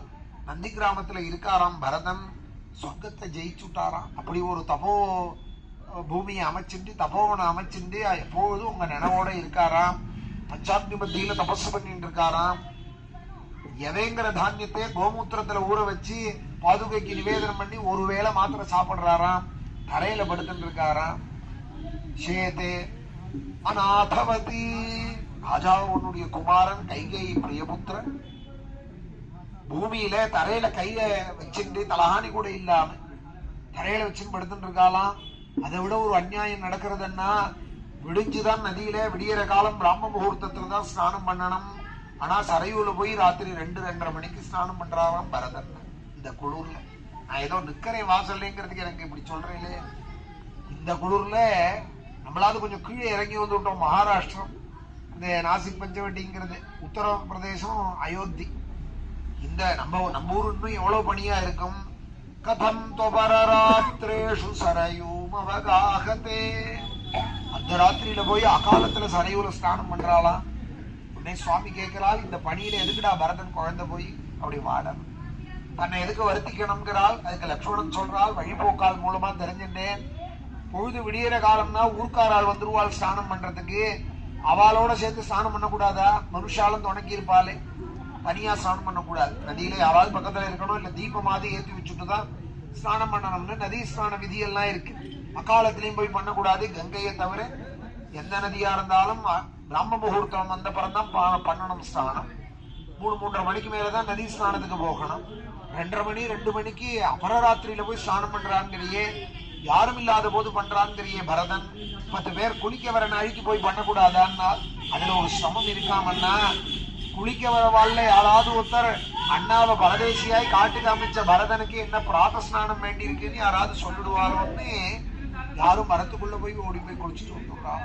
நந்தி கிராமத்துல இருக்காராம் பரதன், சொர்க்கத்தை ஜெயிச்சுட்டாராம். அப்படி ஒரு தபோ பூமியை அமைச்சுட்டு தபோவனை அமைச்சுட்டு எப்போதும் உங்க நினைவோட இருக்காராம். பஞ்சாக்னி மத்தியில தபசு பண்ணிட்டு இருக்காராம். எதைங்கிற தானியத்தை கோமூத்திரத்துல ஊற வச்சு பாதுகைக்கு நிவேதனம் பண்ணி ஒருவேளை மாத்திரம் சாப்பிடுறாராம். தரையில படுத்துட்டு இருக்காராம். சேதே அநாதவதி, ராஜாவுடைய குமாரன் கைகை பிரியபுத்திரன் பூமியில தரையில கைய வச்சுட்டு தலஹானி கூட இல்லாம தரையில வச்சுன்னு படுத்துட்டு இருக்காளாம். அதை விட ஒரு அநியாயம் நடக்கிறதுன்னா, விடிஞ்சுதான் நதியில விடியற காலம் பிராம முகூர்த்தத்துல தான் ஸ்நானம் பண்ணணும். ஆனா சரையூல போய் ராத்திரி 2-2:30 மணிக்கு ஸ்நானம் பண்றாராம் பரதன். இந்த குளிர்ல நான் ஏதோ நிக்கிறேன் வாசல்ங்கிறதுக்கு எனக்கு இப்படி சொல்றேன். இந்த குளிர்ல நம்மளாவது கொஞ்சம் கீழே இறங்கி வந்து விட்டோம். மகாராஷ்டிரம் இந்த நாசிக் பஞ்சவட்டிங்கிறது, உத்தரப்பிரதேசம் அயோத்தி, இந்த நம்ம ஊர் இன்னும் எவ்வளவு பணியா இருக்கும். கதம் தொபரராத்ரேஷு சரயூம் அவகாகதே, அந்த ராத்திரியில போய் அகாலத்துல சரையூல ஸ்நானம் பண்றாளாம். உடனே சுவாமி கேட்கிறாள், இந்த பணியில எதுக்குடா பரதன் குழந்தை போய் அப்படி வாடணும், தன்னை எதுக்கு வருத்திக்கணுங்கிறாள். அதுக்கு லக்ஷ்மணன் சொல்றாள், வழிபோக்கால் மூலமா தெரிஞ்சுட்டேன். பொழுது விடியற காலம்னா ஊர்க்காரால் வந்துருவாள் ஸ்நானம் பண்றதுக்கு, அவளோட சேர்த்து ஸ்நானம் பண்ணக்கூடாதா? மனுஷாலும் துணைக்கி இருப்பாளே, தனியா ஸ்நானம் பண்ணக்கூடாது. நதியில யாராவது பக்கத்துல இருக்கணும், இல்ல தீபமாதி ஏற்றி வச்சுட்டுதான் ஸ்நானம் பண்ணணும்னு நதி ஸ்நான விதி எல்லாம் இருக்கு. அக்காலத்திலையும் போய் பண்ணக்கூடாது. கங்கையை தவிர எந்த நதியா இருந்தாலும் பிரம்ம முகூர்த்தம் வந்த பிறந்தான் பண்ணணும் ஸ்நானம். 3-3:30 மணிக்கு மேலதான் நதி ஸ்நானத்துக்கு போகணும். 2:30 மணி 2 மணிக்கு அபரராத்திரியில போய் ஸ்நானம் பண்றான்ங்கிறியே, யாரும் இல்லாத போது பண்றான்ங்கிறியே பரதன். 10 பேர் குளிக்க வர நாளைக்கு போய் பண்ணக்கூடாதான்னா அதுல ஒரு சிரமம் இருக்காமன்னா, குளிக்க வர வாழ்ல யாராவது ஒருத்தர் அண்ணாவை பரதேசியாய் காட்டுக்கு அமைச்ச பரதனுக்கு என்ன பிராத ஸ்நானம் வேண்டி இருக்குன்னு யாராவது சொல்லிடுவாரோன்னு யாரும் மரத்துக்குள்ள போய் ஓடி போய் குளிச்சுட்டு வந்துடுறான்.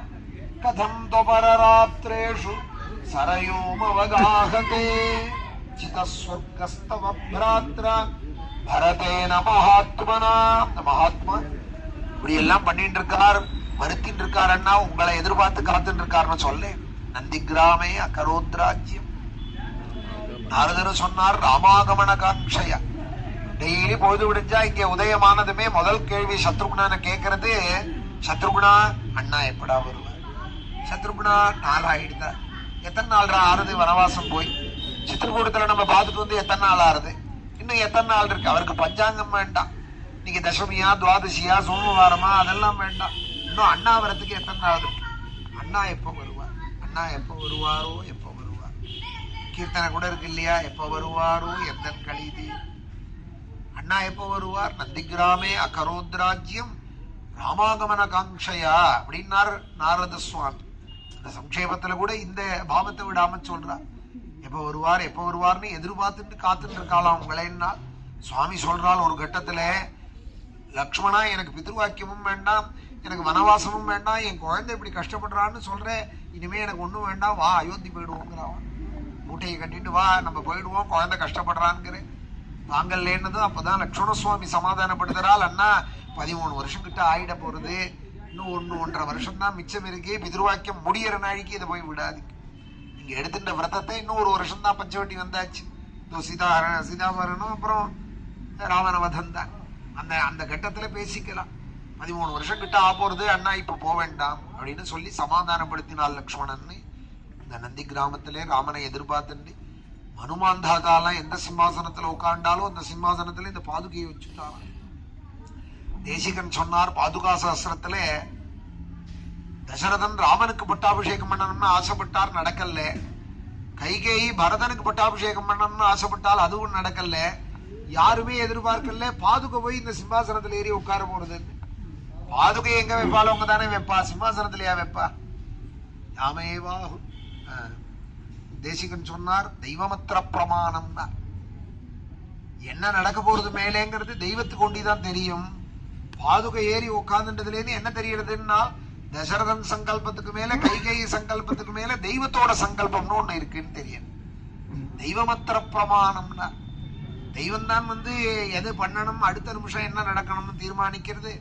கதம் தொபரராத்ரேஷு சரயோமவகாகதே சிதஸ்வர்கஸ்தவ பிராத்ரா பரதேன மகாத்மனா. அந்த மகாத்மா இப்படி எல்லாம் பண்ணிட்டு இருக்கார், வருத்தின்னு இருக்காருன்னா உங்களை எதிர்பார்த்து காத்துட்டு இருக்காருன்னு சொல்ல. நந்தி கிராமே அகரோத்ராஜ்யம். நாரதர் சொன்னார் ராமாகமன காங்ஷய. டெய்லி பொழுது விடிஞ்சா இங்க உதயமானதுமே முதல் கேள்வி சத்ருகுணனை கேட்கறது, சத்ருகுணா அண்ணா எப்படா வருவார்? சத்ருகுணா நாளாயிடுதா? எத்தனை நாள் ஆறுது வனவாசம் போய்? சித்திரகூடத்துல நம்ம பார்த்துட்டு வந்து எத்தனை நாள் ஆறுது? இன்னும் எத்தனை நாள் இருக்கு? அவருக்கு பஞ்சாங்கம் வேண்டாம். இன்னைக்கு தசமியா துவாதசியா சோமவாரமா அதெல்லாம் வேண்டாம். இன்னும் அண்ணா வரத்துக்கு எத்தனை நாள் இருக்கு? அண்ணா எப்ப வருவார்? அண்ணா எப்ப வருவாரோ எப்ப வருவார்? கீர்த்தனை கூட இருக்கு இல்லையா, எப்ப வருவாரோ எந்த கழிது. அண்ணா எப்ப வருவார்? நந்தி கிராமே அகரோத்ராஜ்யம் ராமாகமன காங்ஷயா அப்படின்னார் நாரத சுவாமி. அந்த சம்ஷேபத்துல கூட இந்த பாவத்தை விடாம சொல்றார். எப்ப வருவார் எப்ப வருவார்னு எதிர்பார்த்துட்டு காத்துட்டு இருக்காளாம் உங்களேன்னா. சுவாமி சொல்றாள் ஒரு கட்டத்துல, லக்ஷ்மணா எனக்கு பித்ருவாக்கியமும் வேண்டாம், எனக்கு வனவாசமும் வேண்டாம், என் குழந்தை இப்படி கஷ்டப்படுறான்னு சொல்றேன், இனிமே எனக்கு ஒண்ணும் வேண்டாம், வா அயோத்தி போயிடுவோங்கிறான். மூட்டையை கட்டிட்டு வா நம்ம போயிடுவோம், குழந்தை கஷ்டப்படுறான்ங்கிறேன். வாங்கல்லேன்னதும் அப்பதான் லக்ஷ்மண சுவாமி சமாதானப்படுத்துறாள். அண்ணா 13 வருஷம் கிட்ட ஆயிட போறது, இன்னும் 1-1.5 வருஷம் தான் மிச்சம் இருக்கு, பித்ருவாக்கியம் முடியற நாளைக்கு இதை போய் விடாது. நீங்க எடுத்துட்ட விரதத்தை இன்னும் 1 வருஷம் தான் பஞ்சவட்டி வந்தாச்சு. சீதாபரணம் அப்புறம் ராவணவதம் தான். அந்த கட்டத்துல பேசிக்கலாம். 13 வருஷம் கிட்ட போறது, அண்ணா இப்ப போக வேண்டாம் அப்படின்னு சொல்லி சமாதானப்படுத்தினாள் லக்ஷ்மணன். இந்த நந்தி கிராமத்திலே ராமனை எதிர்பார்த்துண்டு மனுமாந்தாதாலாம் எந்த சிம்மாசனத்துல உட்காண்டாலும் அந்த சிம்மாசனத்துல இந்த பாதுகையை வச்சுட்டாங்க. தேசிகன் சொன்னார், பாதுகா சாஸ்திரத்துல தசரதன் ராமனுக்கு பட்டாபிஷேகம் பண்ணணும்னு ஆசைப்பட்டார், நடக்கல. கைகேயி பரதனுக்கு பட்டாபிஷேகம் பண்ணணும்னு ஆசைப்பட்டால் அதுவும் நடக்கல. யாருமே எதிர்பார்க்கல பாதுகை போய் இந்த சிம்மாசனத்துல ஏறி உட்கார போறது. பாதுகை எங்க வைப்பாலும் அவங்க தானே வைப்பா, சிம்மாசனத்திலேயா வைப்பா? யாமேவாகு. தேசிகன் சொன்னார், தெய்வமத்திர பிரமாணம் தான். என்ன நடக்க போறது மேலேங்கிறது தெய்வத்துக்கு ஒண்டிதான் தெரியும். பாதுகை ஏறி உட்கார்ந்துன்றதுல இருந்து என்ன தெரியறதுன்னா, தசரதன் சங்கல்பத்துக்கு மேல கைகேயி சங்கல்பத்துக்கு மேல தெய்வத்தோட சங்கல்பம்னு ஒண்ணு இருக்குன்னு தெரியும். தெய்வமத்திர பிரமாணம்னா தெய்வம் தான் எது பண்ணணும், அடுத்த நிமிஷம் என்ன நடக்கணும்னு தீர்மானிக்கிறது.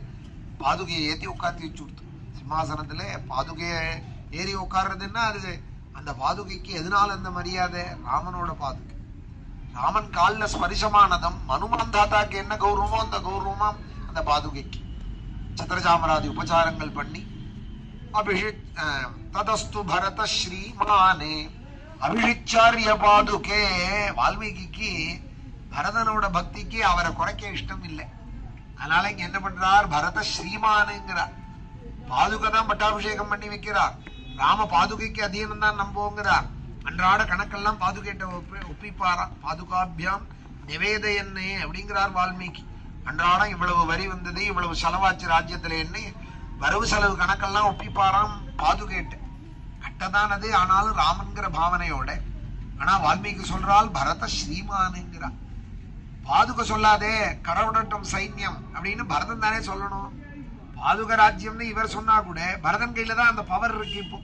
பாதுகையை ஏற்றி உட்காந்து வச்சு கொடுத்து சிம்மாசனத்துல பாதுகையை ஏறி உட்கார்றதுன்னா அது அந்த பாதுகைக்கு எதனால அந்த மரியாதை? ராமனோட பாதுகை. ராமன் காலில் ஸ்பரிசமானதம் மனுமாந்தாத்தாக்கு என்ன கௌரவமோ அந்த கௌரவமா அந்த பாதுகைக்கு. சத்திரசாமராதி உபச்சாரங்கள் பண்ணி ததஸ்து பரத ஸ்ரீமானே அபிஷிச்சாரிய பாதுகே. வால்மீகிக்கு பரதனோட பக்திக்கு அவரை குறைக்க இஷ்டம் இல்லை. அதனால இங்க என்ன பண்றார், பரத ஸ்ரீமானுங்கிறார். பாதுகை தான் பட்டாபிஷேகம் பண்ணி வைக்கிறார். ராம பாதுகைக்கு அதீனம் தான் நம்புங்கிறார். அன்றாட கணக்கெல்லாம் பாதுகைட்ட ஒப்பிப்பாராம். பாதுகாபியாம் நிவேதையன்னே அப்படிங்கிறார் வால்மீகி. அன்றாடம் இவ்வளவு வரி வந்தது, இவ்வளவு செலவாச்சு ராஜ்யத்துல என்ன வரவு செலவு கணக்கெல்லாம் ஒப்பிப்பாராம் பாதுகேட்ட. கட்டதானது ஆனாலும் ராமன்கிற பாவனையோட. ஆனா வால்மீகி சொல்றால் பரத ஸ்ரீமானுங்கிறார். பாதுகை சொல்லாதே, கடவுடட்டும் சைன்யம் அப்படின்னு பரதன் தானே சொல்லணும். பாதுக ராஜ்யம்னு இவர் சொன்னா கூட பரதன் கையில தான் அந்த பவர் இருக்கு இப்போ.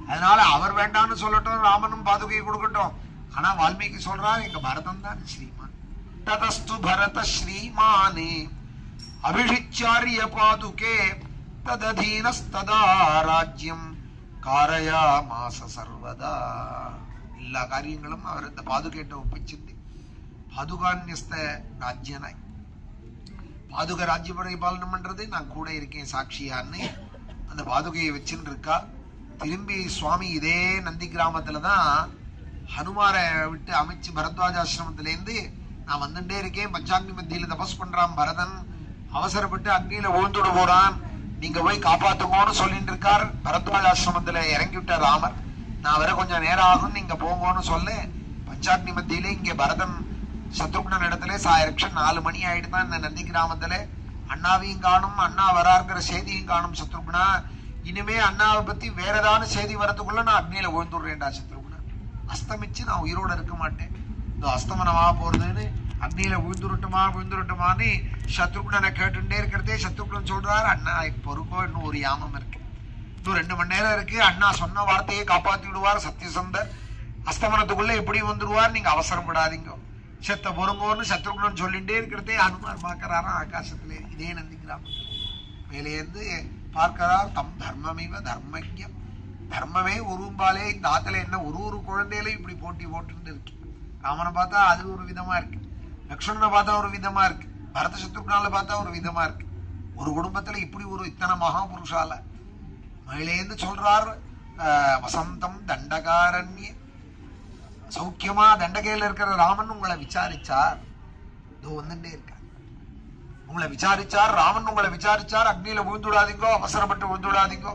அதனால அவர் வேண்டாம்னு சொல்லட்டும், ராமனும் பாதுகையை கொடுக்கட்டும். ஆனா வால்மீகி சொல்றார், எங்க பரதன் தான் ஸ்ரீமான். ததஸ்து பரத ஸ்ரீமானே அபிஷிச்சாரிய பாதுகே தததீனஸ்ததா ராஜ்யம் காரயா மாச சர்வதா. எல்லா காரியங்களும் அவர் இந்த பாதுகேட்ட ஒப்பிச்சிருந்து பாதுகான்யஸ்த ராஜ்யனாய் பாதுகை ராஜ்ய பரிபாலனம் பண்றது நான் கூட இருக்கேன் சாட்சியான்னு அந்த பாதுகையை வச்சுன்னு இருக்கா. திரும்பி சுவாமி இதே நந்தி கிராமத்துலதான் ஹனுமாரை விட்டு அமைச்சு பரத்வாஜ ஆசிரமத்திலேருந்து நான் வந்துட்டே இருக்கேன். பஞ்சாக்னி மத்தியில தபஸ் பண்றான் பரதன், அவசரப்பட்டு அக்னியில விழுந்துட போறான், நீங்க போய் காப்பாத்துங்கன்னு சொல்லிட்டு இருக்கார். பரத்வாஜ ஆசிரமத்துல இறங்கி விட்டார் ராமர். நான் வர கொஞ்சம் நேரம் ஆகும், நீங்க போங்கன்னு சொல்ல பஞ்சாக்னி மத்தியில இங்க பரதன் சத்ருக்னன் இடத்துல 4 மணி ஆயிடுதான். இந்த நந்தி கிராமத்துல அண்ணாவையும் காணும், அண்ணா வராருங்கிற செய்தியும் காணும். சத்ருக்னா, இனிமே அண்ணாவை பத்தி வேற ஏதாவது செய்தி வரதுக்குள்ள நான் அக்னியில விழுந்துடுறேன்டா சத்ருக்னா, அஸ்தமிச்சு நான் உயிரோட இருக்க மாட்டேன், இந்த அஸ்தமனமா போறதுன்னு அக்னியில விழுந்துருட்டுமான்னு சத்ருக்னனை கேட்டுட்டே இருக்கிறதே சத்ருக்னன் சொல்றாரு, அண்ணா இப்ப இருக்கோ, இன்னும் ஒரு யாமம் இருக்கு, இன்னும் 2 மணி நேரம் இருக்கு, அண்ணா சொன்ன வார்த்தையை காப்பாத்தி விடுவார் சத்தியசந்தர், அஸ்தமனத்துக்குள்ள எப்படி வந்துடுவார், நீங்க அவசரப்படாதீங்க, செத்த பொறுங்கோன்னு சத்ருக்னன் சொல்லிட்டே இருக்கிறதே ஹனுமார் பார்க்கிறாராம் ஆகாசத்திலே. இதே நந்தி கிராமத்தில் மேலேந்து பார்க்கிறார். தம் தர்மமிவ தர்மஜம், தர்மமே உரும்பாலே இந்த ஆத்துல என்ன ஒரு குழந்தையில இப்படி போட்டு இருக்கு. ராமனை பார்த்தா அது ஒரு விதமா இருக்கு, லக்ஷ்மணனை பார்த்தா ஒரு விதமா இருக்கு, பரத சத்ருக்னால பார்த்தா ஒரு விதமா இருக்கு. ஒரு குடும்பத்துல இப்படி ஒரு இத்தனை மகாபுருஷால மேலேந்து சொல்றார். வசந்தம் தண்டகாரண்ய சௌக்கியமா தண்டகையில இருக்கிற ராமன் உங்களை விசாரிச்சார், இதோ வந்துட்டே இருக்க, உங்களை விசாரிச்சார், ராமன் உங்களை விசாரிச்சார், அக்னியில விழுந்துடாதீங்கோ, அவசரப்பட்டு விழுந்துடாதீங்கோ,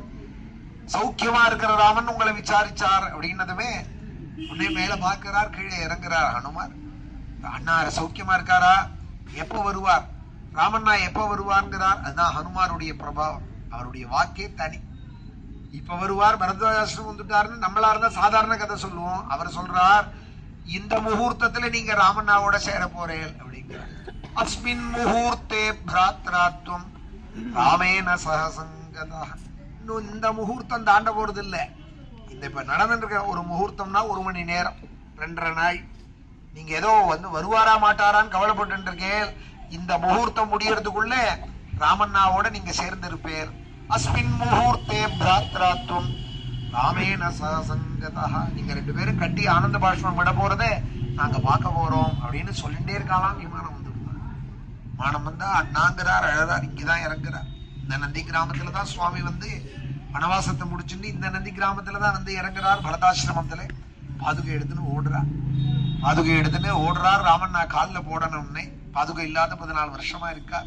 சௌக்கியமா இருக்கிற ராமன் உங்களை விசாரிச்சார் அப்படின்னதுமே உடனே மேல பார்க்கிறார், கீழே இறங்குறார் ஹனுமார். அண்ணா சௌக்கியமா இருக்காரா, எப்ப வருவார், ராமண்ணா எப்ப வருவார்ங்கிறார். அதுதான் ஹனுமாருடைய பிரபாவம், அவருடைய வாக்கே தனி. இப்ப வருவார், பரத்வாஜாசிரமம் வந்துட்டாருன்னு நம்மளா இருந்தா சாதாரண கதை சொல்லுவோம். அவர் சொல்றார், இந்த முகூர்த்தத்துல நீங்க ராமண்ணாவோட சேர போறேன் அப்படிங்கிறார். அஸ்மின் முகூர்த்தே பிராத்ராத்வம் ராமேன சகசங்கதா. இன்னும் இந்த முகூர்த்தம் தாண்ட போறது இல்ல, இந்த இப்ப நடந்துருக்க ஒரு முகூர்த்தம்னா 1 மணி நேரம் 2.5 நாள். நீங்க ஏதோ வந்து வருவாரா மாட்டாரான்னு கவலைப்பட்டு இருக்கேன், இந்த முகூர்த்தம் முடியறதுக்குள்ள ராமண்ணாவோட நீங்க சேர்ந்திருப்பேர். அஸ்மின் முகூர்த்தே பிராத்ராத்வம் ராமேன சகசங்கதா. நீங்க 2 பேரும் கட்டி ஆனந்த பாஷ்பம் விட போறதே நாங்க பார்க்க போறோம் அப்படின்னு சொல்லிட்டே இருக்கலாம். விமானம் வந்து விமானம் வந்தா அண்ணாங்கிறார், அழறார், இங்கதான் இறங்குறார். இந்த நந்தி கிராமத்துலதான் சுவாமி வந்து வனவாசத்தை முடிச்சுட்டு இந்த நந்தி கிராமத்துலதான் வந்து இறங்குறார். பரதாசிரமத்துல பாதுகை எடுத்துன்னு ஓடுறார். ராமன் நான் காலில் போடணும்னே, பாதுகை இல்லாத 14 வருஷமா இருக்கா.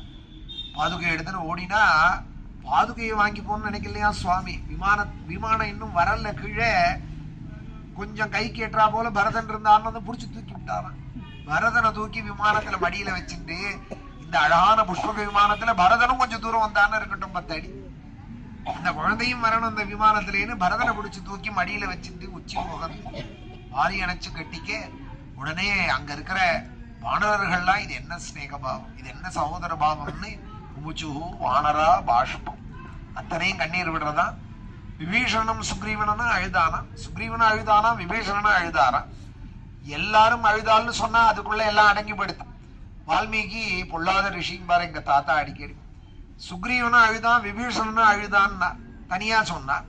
பாதுகை எடுத்துன்னு ஓடினா பாதுகையை வாங்கி போகணும்னு நினைக்கலையா சுவாமி. விமானம் இன்னும் வரல, கீழே கொஞ்சம் கை கேட்டா போல பரதன் இருந்தான்னு புடிச்சு தூக்கி விட்டாரான். பரதனை தூக்கி விமானத்துல மடியில வச்சுட்டு இந்த அழகான புஷ்பக விமானத்துல பரதனும் கொஞ்சம் தூரம் வந்தான்னு இருக்கட்டும் 10 அடி, இந்த குழந்தையும் வரணும் இந்த விமானத்திலேன்னு பரதனை பிடிச்சு தூக்கி மடியில வச்சுட்டு உச்சி முகம் வாரி அணைச்சு கட்டிக்க. உடனே அங்க இருக்கிற வானரர்கள்லாம் இது என்ன ஸ்நேகபாவம், இது என்ன சகோதர பாவம்னு உமுச்சுகு வானரா பாஷ்பம் அத்தனையும் கண்ணீர் விடுறதா. விபீஷணனும் சுக்ரீவனும் அழுதானா, சுக்ரீவனும் அழுதானா, விபீஷணனும் அழுதாரா. எல்லாரும் அழுதாள்னு சொன்னா அதுக்குள்ள எல்லாம் அடங்கி படுத்தான். வால்மீகி பொல்லாத ரிஷியும் பாரு எங்க தாத்தா அடிக்கடி. சுக்ரீவனும் அழுதான், விபீஷணனும் அழுதான்னா தனியா சொன்னார்.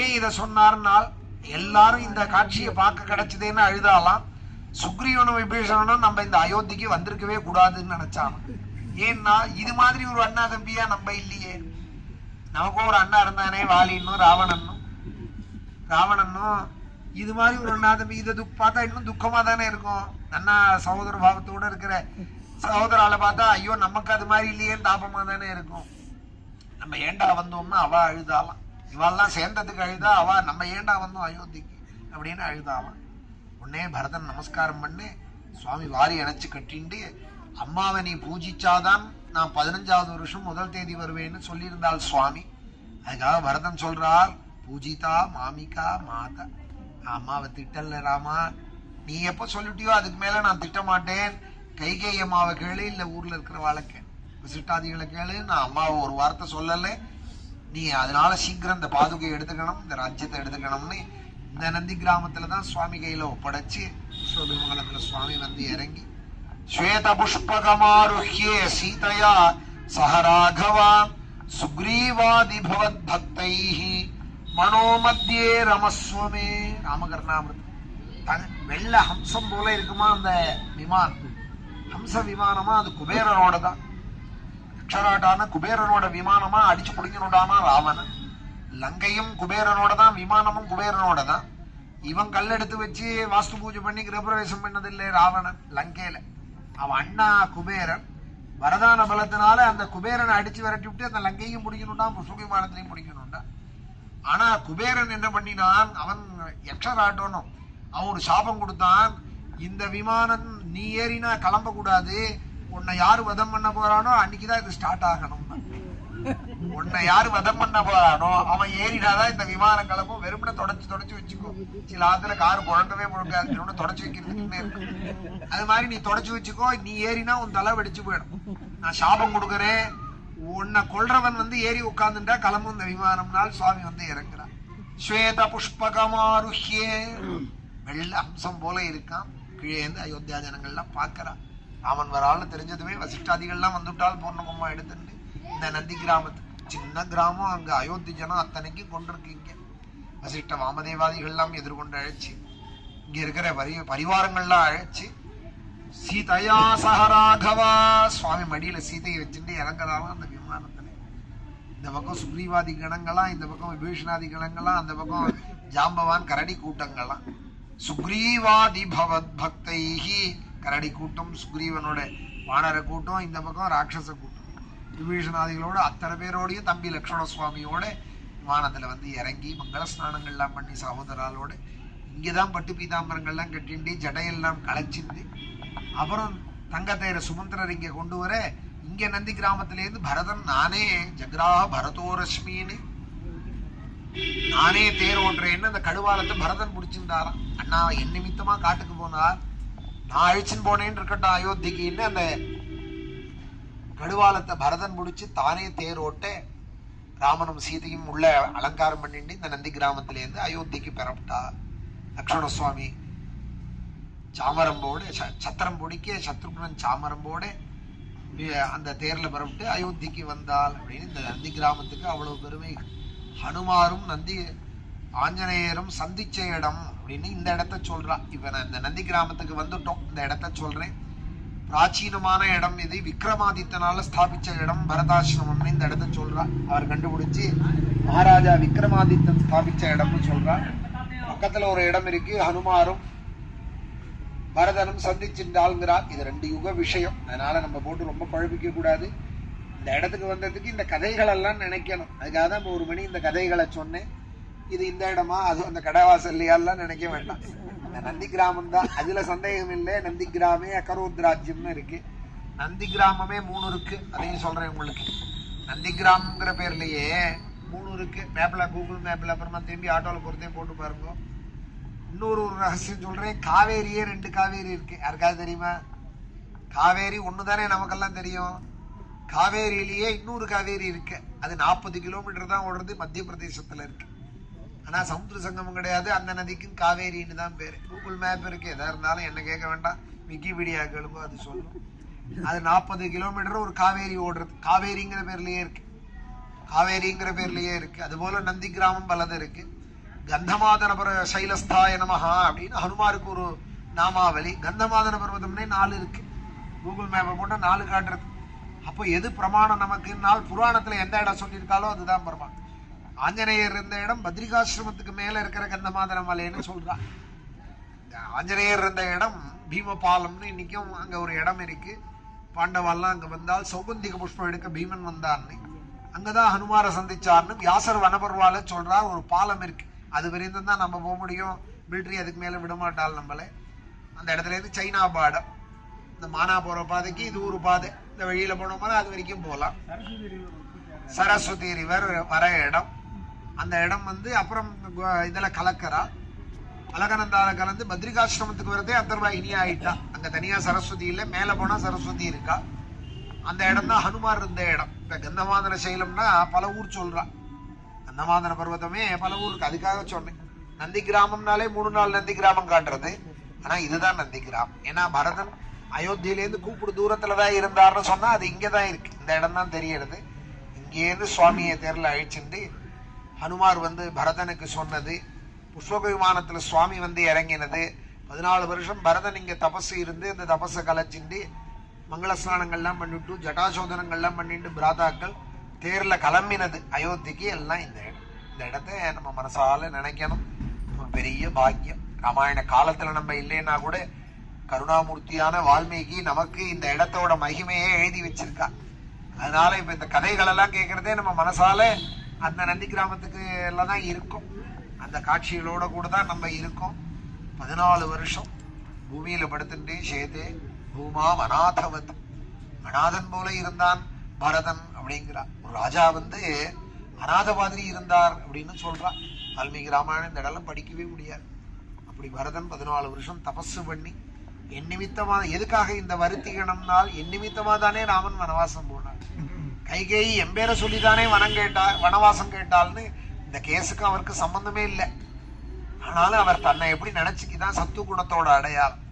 ஏன் இதை சொன்னார்னால், எல்லாரும் இந்த காட்சியை பார்க்க கிடைச்சதேன்னு அழுதாலாம். சுக்ரீவனும் விபீஷணனும் நம்ம இந்த அயோத்திக்கு வந்திருக்கவே கூடாதுன்னு நினைச்சான். ஏன்னா இது மாதிரி ஒரு அண்ணா தம்பியா நம்ம இல்லையே, நமக்கும் ஒரு அண்ணா இருந்தானே வாலின்னும் ராவணனும் இது மாதிரி ஒரு அண்ணா தம்பி. இதை பார்த்தா இன்னும் துக்கமா தானே இருக்கும். அண்ணா சகோதர பாவத்தோட இருக்கிற சகோதரால பார்த்தா ஐயோ நமக்கு அது மாதிரி இல்லையேன்னு தாபமா தானே இருக்கும். நம்ம ஏண்டா வந்தோம்னா அவ அழுதாலாம், இவாள்லாம் சேர்ந்ததுக்கு அழுதா, அவ நம்ம ஏண்டா வந்தோம் அயோத்திக்கு அப்படின்னு அழுதாலாம். உடனே பரதன் நமஸ்காரம் பண்ணு, சுவாமி வாரி அணைச்சு கட்டிண்டு, அம்மாவை நீ பூஜிச்சாதான் நான் 15வது வருஷம் 1 தேதி வருவேன்னு சொல்லியிருந்தாள் சுவாமி. அதுக்காக பரதன் சொல்றார், பூஜிதா மாமிகா மாதா. அம்மாவை திட்டல ராமா, நீ எப்ப சொல்லிட்டியோ அதுக்கு மேல நான் திட்ட மாட்டேன். கைகேயி அம்மாவை கேளு, இல்ல ஊர்ல இருக்கிற வாழ்க்கை விசிட்டாதிகளை கேளு, நான் அம்மாவை ஒரு வார்த்தை சொல்லல, நீ அதனால சீக்கிரம் இந்த பாதுகையை எடுத்துக்கணும், இந்த ராஜ்யத்தை எடுத்துக்கணும்னு இந்த நந்தி கிராமத்துலதான் சுவாமி கையில ஒப்படைச்சு விஸ்வபிமங்கலத்துல சுவாமி வந்து இறங்கி ஸ்வேத புஷ்பகமாருஹ்யே சீதையா சஹ ராகவா சுக்ரீவாதி பவத் பக்தைஹி மனோமத்தியே ரமஸ்வமே. ராமகர்ணாமிருதம். வெள்ள ஹம்சம் போல இருக்குமா அந்த விமானம், ஹம்ச விமானமா, அது குபேரனோட தான். அக்ஷராட்டான குபேரனோட விமானமா அடிச்சு பிடிக்கணுடானா ராவணன். லங்கையும் குபேரனோட தான், விமானமும் குபேரனோட தான். இவன் கல்லெடுத்து வச்சு வாஸ்து பூஜை பண்ணி கிரகப்பிரவேசம் பண்ணதில்லை ராவணன் லங்கையில. அவன் அண்ணா குபேரன் வரதான பலத்தினால அந்த குபேரனை அடிச்சு விரட்டி விட்டு அந்த லங்கையும் முடிக்கணும்டா, புஷ்பக விமானத்திலையும் முடிக்கணும்டா. ஆனா குபேரன் என்ன பண்ணினான், அவன் யக்ஷராட்டணும், அவன் ஒரு சாபம் கொடுத்தான், இந்த விமானம் நீ ஏறினா கிளம்ப கூடாது, உன்னை யாரு வதம் பண்ண போறானோ அன்னைக்குதான் இது ஸ்டார்ட் ஆகணும். உன்னை யாரு வதம் பண்ண போறானோ அவன் ஏறினாதான் இந்த விமானம் கிளம்பும். வெறுமனை தொடச்சு வச்சுக்கோ. சில ஆத்துல காரு குழம்பவே முழுக்காது, தொடச்சு வைக்கிறதுக்குமே இருக்கு. அது மாதிரி நீ தொடச்சு வச்சுக்கோ, நீ ஏறினா உன் தலை வெடிச்சு போயிடும். நான் சாபம் கொடுக்கறேன், உன்னை கொல்றவன் ஏறி உட்கார்ந்துட்டா கிளம்பும் இந்த விமானம்னால் சுவாமி இறங்குறான். ஸ்வேத புஷ்பகமாருஹ்யே, வெள்ள அம்சம் போல இருக்கான். கீழே அயோத்தியா ஜனங்கள்லாம் பாக்குறான். ராமன் வராள்னு தெரிஞ்சதுமே வசிஷ்டாதிகள்லாம் வந்துட்டால் பூர்ணகுமா எடுத்துட்டு இந்த நந்தி கிராமத்துக்கு, சின்ன கிராமம், அங்க அயோத்தி ஜனம் அத்தனைக்கும் கொண்டிருக்கீங்க. வசிஷ்ட வாமதேவாதிகள்லாம் எதிர்கொண்டு அழைச்சு, இங்க இருக்கிற பரிவாரங்கள்லாம் அழைச்சு, சீதையா சஹராகவா, சுவாமி மடியில சீதையை வச்சுட்டு இறங்குறாலும் அந்த விமானத்துல. இந்த பக்கம் சுக்ரீவாதி கணங்களாம், இந்த பக்கம் விபீஷணாதி கணங்களாம், அந்த பக்கம் ஜாம்பவான் கரடி கூட்டங்களாம். சுக்ரீவாதி பவத் பக்தைஹி, கரடி கூட்டம், சுக்ரீவனோட வானர கூட்டம், இந்த பக்கம் ராட்சச கூட்டம். விபீஷணாதிகளோட அத்தனை பேரோடையும் தம்பி லக்ஷ்மண சுவாமியோட விமானத்துல இறங்கி மங்கள ஸ்நானங்கள்லாம் பண்ணி சகோதராலோட இங்கதான் பட்டு பீதாம்பரங்கள்லாம் கட்டிண்டு ஜடையெல்லாம் களைச்சிண்டு, அப்புறம் தங்கத்தேர சுமந்திரர் இங்க கொண்டு வர, இங்க நந்தி கிராமத்திலேருந்து பரதன் நானே ஜக்ராஹ பரதோரஸ்மின்னு நானே தேர் ஓட்டுறேன்னு அந்த கடுவாலத்தை பரதன் முடிச்சிருந்தாராம். அண்ணா என் நிமித்தமா காட்டுக்கு போனார், நான் அழிச்சுன்னு போனேன்னு இருக்கட்டும் அயோத்திக்குன்னு அந்த கடுவாலத்தை பரதன் முடிச்சு தானே தேர் ஓட்ட ராமனும் சீதையும் உள்ள அலங்காரம் பண்ணிட்டு இந்த நந்தி கிராமத்திலேருந்து அயோத்திக்கு பெறப்பட்டா. லக்ஷ்மண சுவாமி சாமரம்போடு சத்திரம் பொடிக்க சத்ருக்னன் சாமரம்போடு அந்த தேர்ல பெறப்பட்டு அயோத்திக்கு வந்தாள் அப்படின்னு இந்த நந்தி கிராமத்துக்கு அவ்வளவு பெருமை. ஹனுமாரும் நந்தி ஆஞ்சநேயரும் சந்திச்ச இடம் அப்படின்னு இந்த இடத்த சொல்றா. இப்ப நான் இந்த நந்தி கிராமத்துக்கு வந்துட்டோம், இந்த இடத்த சொல்றேன். பிராச்சீனமான இடம் இது, விக்ரமாதித்தனால ஸ்தாபிச்ச இடம் பரதாசிரமம்னு இந்த இடத்த சொல்றா. அவர் கண்டுபிடிச்சு மகாராஜா விக்ரமாதித்தன் ஸ்தாபிச்ச இடம்னு சொல்றா. பக்கத்துல ஒரு இடம் இருக்கு, ஹனுமாரும் பரதனும் சந்திச்சிருந்தாள்ங்கிறார். இது 2 யுக விஷயம், அதனால நம்ம போட்டு ரொம்ப குழப்பிக்க கூடாது. இந்த இடத்துக்கு வந்ததுக்கு இந்த கதைகள் எல்லாம் நினைக்கணும். அதுக்காக தான் 1 மணி இந்த கதைகளை சொன்னேன். இது இந்த இடமா, அது அந்த கடவாசல்லையாலாம் நினைக்க வேண்டாம். நந்தி கிராமம் தான், அதுல சந்தேகம் இல்லை. நந்தி கிராமே அகரோத்ராஜ்யம்னு இருக்கு. நந்தி கிராமமே 3 இருக்கு, அதையும் சொல்றேன் உங்களுக்கு. நந்தி கிராமங்கிற பேர்லயே 3 இருக்கு. மேப்ல, கூகுள் மேப்ல அப்புறமா திரும்பி ஆட்டோல பொறுத்தையும் போட்டு பாருங்க. இன்னொரு ரகசியம் சொல்றேன், காவேரியே 2 காவேரி இருக்கு. யாருக்காவது தெரியுமா? காவேரி ஒண்ணுதானே நமக்கெல்லாம் தெரியும். காவேரியிலேயே இன்னொரு காவேரி இருக்கு, அது 40 கிலோமீட்டர் தான் ஓடுறது, மத்திய பிரதேசத்துல இருக்கு. ஆனா சமுத்திர சங்கமம் கிடையாது. அந்த நதிக்கும் காவேரின்னு தான் பேரு. கூகுள் மேப் இருக்கு, எதா இருந்தாலும் என்ன கேட்க வேண்டாம், விக்கிபீடியா கேளுங்க, அது சொல்லும். அது 40 கிலோமீட்டர் ஒரு காவேரி ஓடுறது. காவேரிங்கிற பேர்லயே இருக்கு, காவேரிங்கிற பேர்லயே இருக்கு. அதுபோல நந்தி கிராமம் பலது இருக்கு. கந்தமாதன சைலஸ்தாய நமஹா அப்படின்னு ஹனுமாருக்கு ஒரு நாமாவலி. கந்தமாதன பர்வதம்னே 4 இருக்கு. கூகுள் மேப்பை போட்டா 4 காட்டுறது. அப்போ எது பிரமாணம் நமக்குனால், புராணத்துல எந்த இடம் சொல்லியிருக்காலோ அதுதான் பிரமாணம். ஆஞ்சநேயர் இருந்த இடம் பத்ரிகாசிரமத்துக்கு மேல இருக்கிற கந்தமாதன மலைன்னு சொல்றா. ஆஞ்சநேயர் இருந்த இடம் பீமபாலம்னு இன்னைக்கும் அங்க ஒரு இடம் இருக்கு. பாண்டவால்லாம் அங்க வந்தால் சௌகந்திக புஷ்பம் எடுக்க பீமன் வந்தான்னு, அங்கதான் ஹனுமாரை சந்திச்சார்னு வியாசர் வனபர்வால சொல்றா. ஒரு பாலம் இருக்கு, அது வரைக்கும் தான் நம்ம போக முடியும். மிலிட்ரி அதுக்கு மேல விடமாட்டாள் நம்மள. அந்த இடத்துல இருந்து சைனா பாடம், இந்த மானா போற பாதைக்கு இது ஒரு பாதை. இந்த வழியில போனோம்னா அது வரைக்கும் போகலாம். சரஸ்வதி ரிவர் வர இடம். அந்த இடம் அப்புறம் இதுல கலக்கரா, அலகநந்தால கலந்து பத்ரிகாசிரமத்துக்கு வரதே அந்தர்வாகினி ஆயிட்டா. அங்க தனியா சரஸ்வதி இல்ல, மேல போனா சரஸ்வதி இருக்கா. அந்த இடம் தான் ஹனுமார் இருந்த இடம். இப்ப கந்தமாதன சைலம்னா பல ஊர் சொல்றா. கந்தமாதன பர்வதமே பல ஊர் இருக்கு, அதுக்காக சொன்னேன். நந்தி கிராமம்னாலே 3 நாள் நந்தி கிராமம் காட்டுறது. ஆனா இதுதான் நந்தி கிராமம். ஏன்னா பரதன் அயோத்தியிலேருந்து கூப்பிடு தூரத்துலதான் இருந்தாருன்னு சொன்னா அது இங்கதான் இருக்கு. இந்த இடம் தான் தெரியறது. இங்கேருந்து சுவாமியை தேர்ல அழிச்சுட்டு ஹனுமார் பரதனுக்கு சொன்னது. புஷ்பக விமானத்துல சுவாமி இறங்கினது. 14 வருஷம் பரதன் இங்க தபசு இருந்து இந்த தபஸை கலைச்சிண்டு மங்கள ஸ்நானங்கள்லாம் பண்ணிட்டு ஜட்டாசோதனங்கள்லாம் பண்ணிட்டு பிராதாக்கள் தேர்ல கிளம்பினது அயோத்திக்கு. எல்லாம் இந்த இடம். இந்த இடத்த நம்ம மனசால நினைக்கணும். பெரிய பாக்கியம். ராமாயண காலத்துல நம்ம இல்லைன்னா கூட கருணாமூர்த்தியான வால்மீகி நமக்கு இந்த இடத்தோட மகிமையை எழுதி வச்சிருக்கா. அதனால இப்ப இந்த கதைகள் எல்லாம் கேட்கறதே நம்ம மனசால அந்த நந்தி கிராமத்துக்கு எல்லாம் தான் இருக்கும். அந்த காட்சிகளோட கூட தான் நம்ம இருக்கோம். 14 வருஷம் பூமியில படுத்துட்டு சேதே பூமா அநாதவத், அநாதன் போல இருந்தான் பரதன் அப்படிங்கிறா. ஒரு ராஜா அநாத மாதிரி இருந்தார் அப்படின்னு சொல்றான். வால்மீகி ராமாயணம் இந்த இடம்லாம் படிக்கவே முடியாது. அப்படி பரதன் 14 வருஷம் தபசு பண்ணி என் நிமித்தமா, எதுக்காக இந்த வருத்திகணம்னால் என் நிமித்தமா தானே ராமன் வனவாசம் போனார். கைகேயி எம்பேரை சொல்லித்தானே வனவாசம் கேட்டால்னு இந்த கேஸுக்கு அவருக்கு சம்பந்தமே இல்லை. ஆனாலும் அவர் தன்னை எப்படி நினைச்சுக்கிதான் சத்து குணத்தோட அடையாளம்.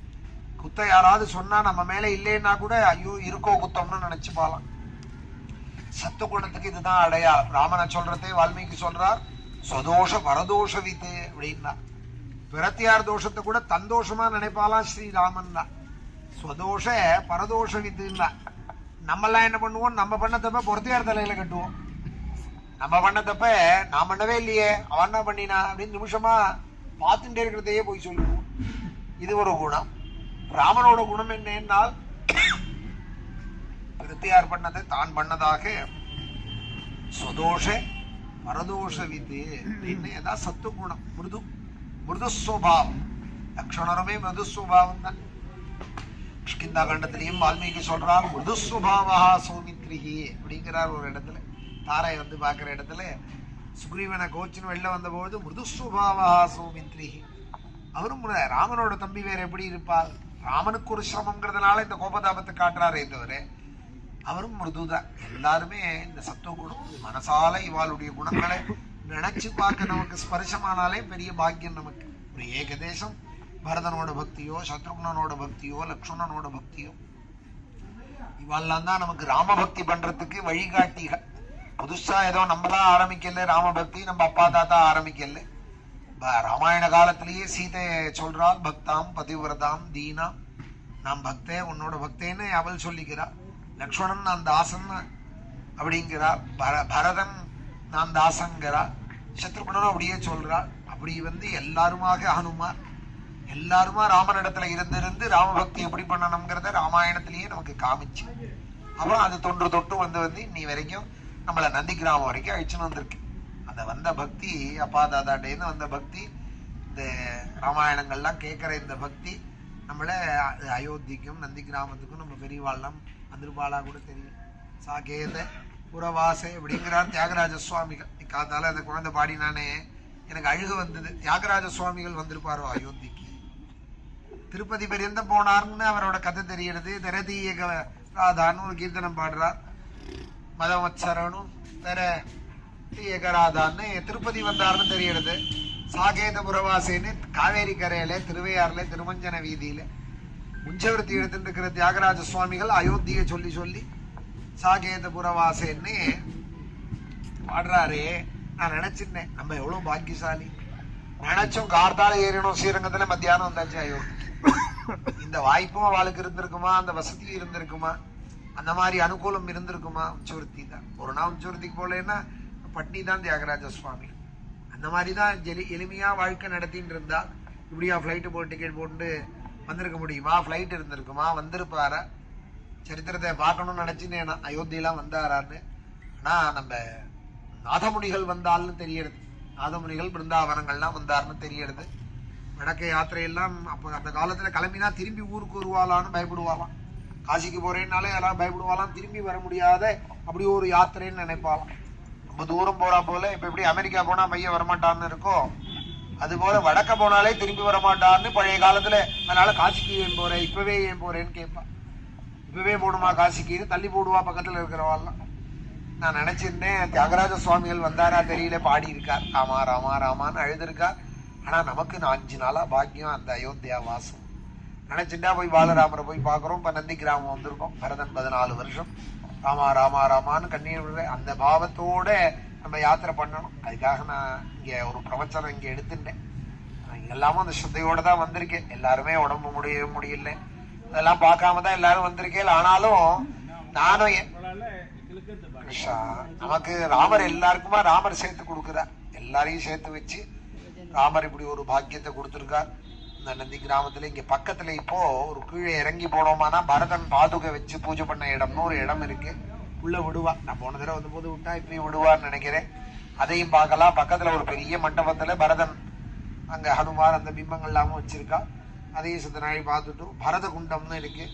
குத்தம் யாராவது சொன்னா நம்ம மேல இல்லைன்னா கூட ஐயோ இருக்கோ குத்தம்னு நினைச்சு பாலாம். சத்து குணத்துக்கு இதுதான் அடையாளம். ராமனை சொல்றதே வால்மீகி சொல்றார் ஸ்வதோஷ பரதோஷ வித்து அப்படின்னா. பிரத்தியார் தோஷத்தை கூட தந்தோஷமா நினைப்பாலாம் ஸ்ரீராமன் தான். ஸ்வதோஷ பரதோஷ வித்துன்னா. நம்ம எல்லாம் என்ன பண்ணுவோம், நம்ம பண்ண தப்ப பொறுத்தியார் தலையில கட்டுவோம். நம்ம பண்ண தப்ப நான் பண்ணவே இல்லையே அவன் என்ன பண்ணினா அப்படின்னு நிமிஷமா பார்த்துட்டே இருக்கிறதையே போய் சொல்லுவோம். இது ஒரு குணம். ராமனோட குணம் என்னன்னால் பிரத்தியார் பண்ணதை தான் பண்ணதாக ஸ்வதோஷ பரதோஷ வித்து அப்படின்னு ஏதாவது சத்து குணம். மிருதுஸ்வபாவம். லக்ஷ்மணருமே மிருதுஸ்வபாவம் தான். கிஷ்கிந்தா கண்டத்திலையும் வால்மீகி சொல்றார் மிருதுஸ்வபாவா சௌமித்ரிஹி அப்படிங்கிறார். ஒரு இடத்துல தாரை பாக்குற இடத்துல சுக்ரீவனை கோச்சின்னு வெளில வந்த போது மிருதுஸ்வபாவா சௌமித்ரிஹி. அவரும் ராமனோட தம்பி வேற எப்படி இருப்பாள். ராமனுக்கு ஒரு சிரமங்கிறதுனால இந்த கோபதாபத்தை காட்டுறாரே தவிர அவரும் மிருதுதான். எல்லாருமே இந்த சத்துவ குணம் மனசால இவாளுடைய குணங்களை நினைச்சு பார்க்க நமக்கு ஸ்பர்சமானாலே பெரிய பாக்கியம் நமக்கு. ஒரு ஏகதேசம் பரதனோட பக்தியோ சத்ருக்னனோட பக்தியோ லக்ஷ்மணனோட பக்தியோ இவெல்லாம் தான் நமக்கு ராமபக்தி பண்றதுக்கு வழிகாட்டிகள். புதுசா ஏதோ நம்மதான் ஆரம்பிக்கல ராமபக்தி, நம்ம அப்பா தாத்தா ஆரம்பிக்கல. ராமாயண காலத்திலேயே சீதை சொல்றாள் பக்தாம் பதிவிரதாம் தீனா, நான் பக்தே உன்னோட பக்தேன்னு அவள் சொல்லிக்கிறாள். லக்ஷ்மணன் நான் தாசன் அப்படிங்கிறார். பரதன் நான் தாசங்கிறார். சத்ருகுணனும் அப்படியே சொல்றாள். அப்படி எல்லாருமாக ஹனுமார் எல்லாருமா ராமனிடத்துல இருந்திருந்து ராமபக்தி எப்படி பண்ணணுங்கிறத ராமாயணத்திலேயே நமக்கு காமிச்சு அப்புறம் அது தொன்று தொட்டு இன்னி வரைக்கும் நம்மள நந்தி கிராமம் வரைக்கும் அழிச்சுன்னு வந்திருக்கு. அந்த வந்த பக்தி அப்பா தாதாட்டேன்னு வந்த பக்தி, இந்த ராமாயணங்கள்லாம் கேட்கிற இந்த பக்தி நம்மள அயோத்திக்கும் நந்தி கிராமத்துக்கும் நம்ம பெரியவாள்லாம் வந்திருப்பாளா கூட தெரியும். சாகேத புறவாசை அப்படிங்கிறார் தியாகராஜ சுவாமிகள். காத்தால அந்த குழந்தை பாடினானே எனக்கு அழுக வந்தது. தியாகராஜ சுவாமிகள் வந்திருப்பாரோ அயோத்திக்கு. திருப்பதி பெரியந்த போனார்னு அவரோட கதை தெரிகிறது. திரதீயக ராதான்னு ஒரு கீர்த்தனம் பாடுறார். மதவத்சரனும் வேற ஏகராதான்னு திருப்பதி வந்தார்னு தெரிகிறது. சாகேத புறவாசைன்னு காவேரி கரையில திருவையாறுல திருமஞ்சன வீதியில முஞ்சவர்த்தி எடுத்துட்டு இருக்கிற தியாகராஜ சுவாமிகள் அயோத்தியை சொல்லி சொல்லி சாகேத புறவாசைன்னு பாடுறாரே. நான் நினைச்சிருந்தேன் நம்ம எவ்வளவு பாக்கியசாலி. நினைச்சும் கார்த்தால ஏறினோம் ஸ்ரீரங்கத்துல, மத்தியானம் வந்தாச்சு அயோத்தி. இந்த வாய்ப்பும் அவளுக்கு இருந்திருக்குமா, அந்த வசதி இருந்திருக்குமா, அந்த மாதிரி அனுகூலம் இருந்திருக்குமா? உச்சவர்த்தி தான். ஒரு நாள் உச்சவர்த்திக்கு போலேன்னா பட்னி தான் தியாகராஜ சுவாமி. அந்த மாதிரிதான் எளிமையா வாழ்க்கை நடத்தின்னு இருந்தா இப்படியா பிளைட்டு போட்டு டிக்கெட் போட்டு வந்திருக்க முடியுமா? பிளைட் இருந்திருக்குமா? வந்திருப்பாரா? சரித்திரத்தை பார்க்கணும்னு நினைச்சுன்னு அயோத்தியெல்லாம் வந்தாரான்னு. ஆனா நம்ம நாதமுனிகள் வந்தால்னு தெரியறது. நாதமுனிகள் பிருந்தாவனங்கள்லாம் வந்தாருன்னு தெரியறது. வடக்கு யாத்திரையெல்லாம் அப்ப அந்த காலத்துல கிளம்பினா திரும்பி ஊருக்கு வருவாளான்னு பயப்படுவாளாம். காசிக்கு போறேன்னாலே யாராவது பயப்படுவாளாம். திரும்பி வர முடியாத அப்படி ஒரு யாத்திரைன்னு நினைப்பாளாம். ரொம்ப தூரம் போறா போல. இப்ப எப்படி அமெரிக்கா போனா மைய வரமாட்டான்னு இருக்கோ, அது போல வடக்க போனாலே திரும்பி வரமாட்டான்னு பழைய காலத்துல. அதனால காசிக்கு ஏன் போறேன், இப்பவே ஏன் போறேன்னு கேட்பான். இப்பவே போடுமா காசிக்கு, தள்ளி போடுவா பக்கத்துல இருக்கிறவாள்லாம். நான் நினைச்சிருந்தேன் தியாகராஜ சுவாமிகள் வந்தாரா தெரியல, பாடி இருக்கார் ராமா ராமா ராமான்னு அழுதுருக்கார். ஆனா நமக்கு 5 நாளா பாக்கியம் அந்த அயோத்தியா வாசம். நினைச்சுட்டா போய் பாலராமரை போய் பாக்குறோம். இப்ப நந்தி கிராமம் வந்திருக்கோம். பரதன் 14 வருஷம் ராமா ராமா ராமான்னு கண்ணீர் விடுற அந்த பாவத்தோட நம்ம யாத்திரை பண்ணணும். அதுக்காக நான் இங்க ஒரு பிரவச்சனம் இங்க எடுத்துட்டேன். எல்லாமும் அந்த ஸ்ரத்தையோட தான் வந்திருக்கேன். எல்லாருமே உடம்பு முடியல, அதெல்லாம் பார்க்காம தான் எல்லாரும் வந்திருக்கேன். ஆனாலும் நானும் நமக்கு ராமர் எல்லாருக்குமா ராமர் சேர்த்து கொடுக்கிறார். எல்லாரையும் சேர்த்து வச்சு ராமர் இப்படி ஒரு பாக்கியத்தை கொடுத்திருக்கார். இந்த நந்தி கிராமத்துல இங்க பக்கத்துல இப்போ ஒரு கீழே இறங்கி போனோமானா பரதன் பாதுகை வச்சு பூஜை பண்ண இடம்னு ஒரு இடம் இருக்கு. உள்ள விடுவா. நான் போன தடவை வந்த போது விட்டா இப்பயும் விடுவான்னு நினைக்கிறேன். அதையும் பார்க்கலாம். பக்கத்துல ஒரு பெரிய மண்டபத்துல பரதன் அங்க ஹனுமார் அந்த பிம்பங்கள் எல்லாமும் வச்சிருக்கா. அதையும் சித்த நாளை பார்த்துட்டு பரத குண்டம்னு இருக்கு.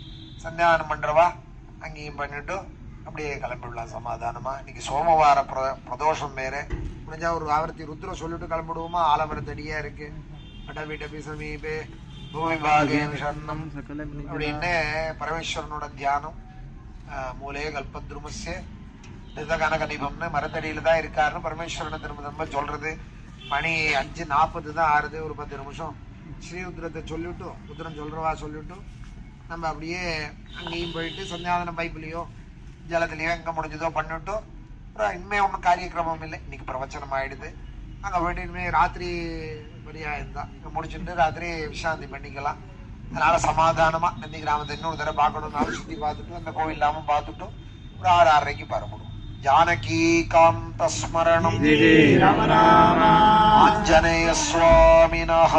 சந்தியானம் பண்றவா அங்கேயும் பண்ணிட்டு அப்படியே கிளம்பிடலாம் சமாதானமா. இன்னைக்கு சோமவார பிரதோஷம் வேற. முடிஞ்சா ஒரு ஆவர்த்தி ருத்ர சொல்லிட்டு கிளம்பிடுவோமா? ஆலமரத்தடியா இருக்கு. அடவிடபி சமீபே பூமிபாகே விஷன்னம் அப்படின்னு பரமேஸ்வரனோட தியானம். மூலே கல்பத்ருமஸ்ய கனகனிபம்னு மரத்தடியில தான் இருக்காருன்னு பரமேஸ்வரனை திரும்ப திரும்ப சொல்றது. மணி 5:40 தான் ஆறுது. ஒரு 10 நிமிஷம் ஸ்ரீருத்ரத்தை சொல்லிவிட்டு ருத்ரன் சொல்றவா சொல்லிவிட்டு நம்ம அப்படியே அங்கேயும் போயிட்டு சந்தியாதனம் பைப்புலையோ ஜலத்திலையோ எங்க முடிஞ்சதோ பண்ணிவிட்டு அப்புறம் இனிமே ஒன்றும் காரியக்கிரமம் இல்லை. இன்னைக்கு பிரவச்சனம் ஆயிடுது. அங்கே போயிட்டு இனிமேல் ராத்திரி வழியா இருந்தா இங்கே முடிச்சுட்டு ராத்திரி விசாந்தி பண்ணிக்கலாம். அதனால சமாதானமா நந்தி கிராமத்தை இன்னொரு தடவை பார்க்கணும்னாலும் சுற்றி பார்த்துட்டு அந்த கோவில் இல்லாமல் பார்த்துட்டு ஒரு 6:30க்கு பரப்படும். ஜானகி காந்த ஸ்மரணம் ஆஞ்சநேய சுவாமினஹ.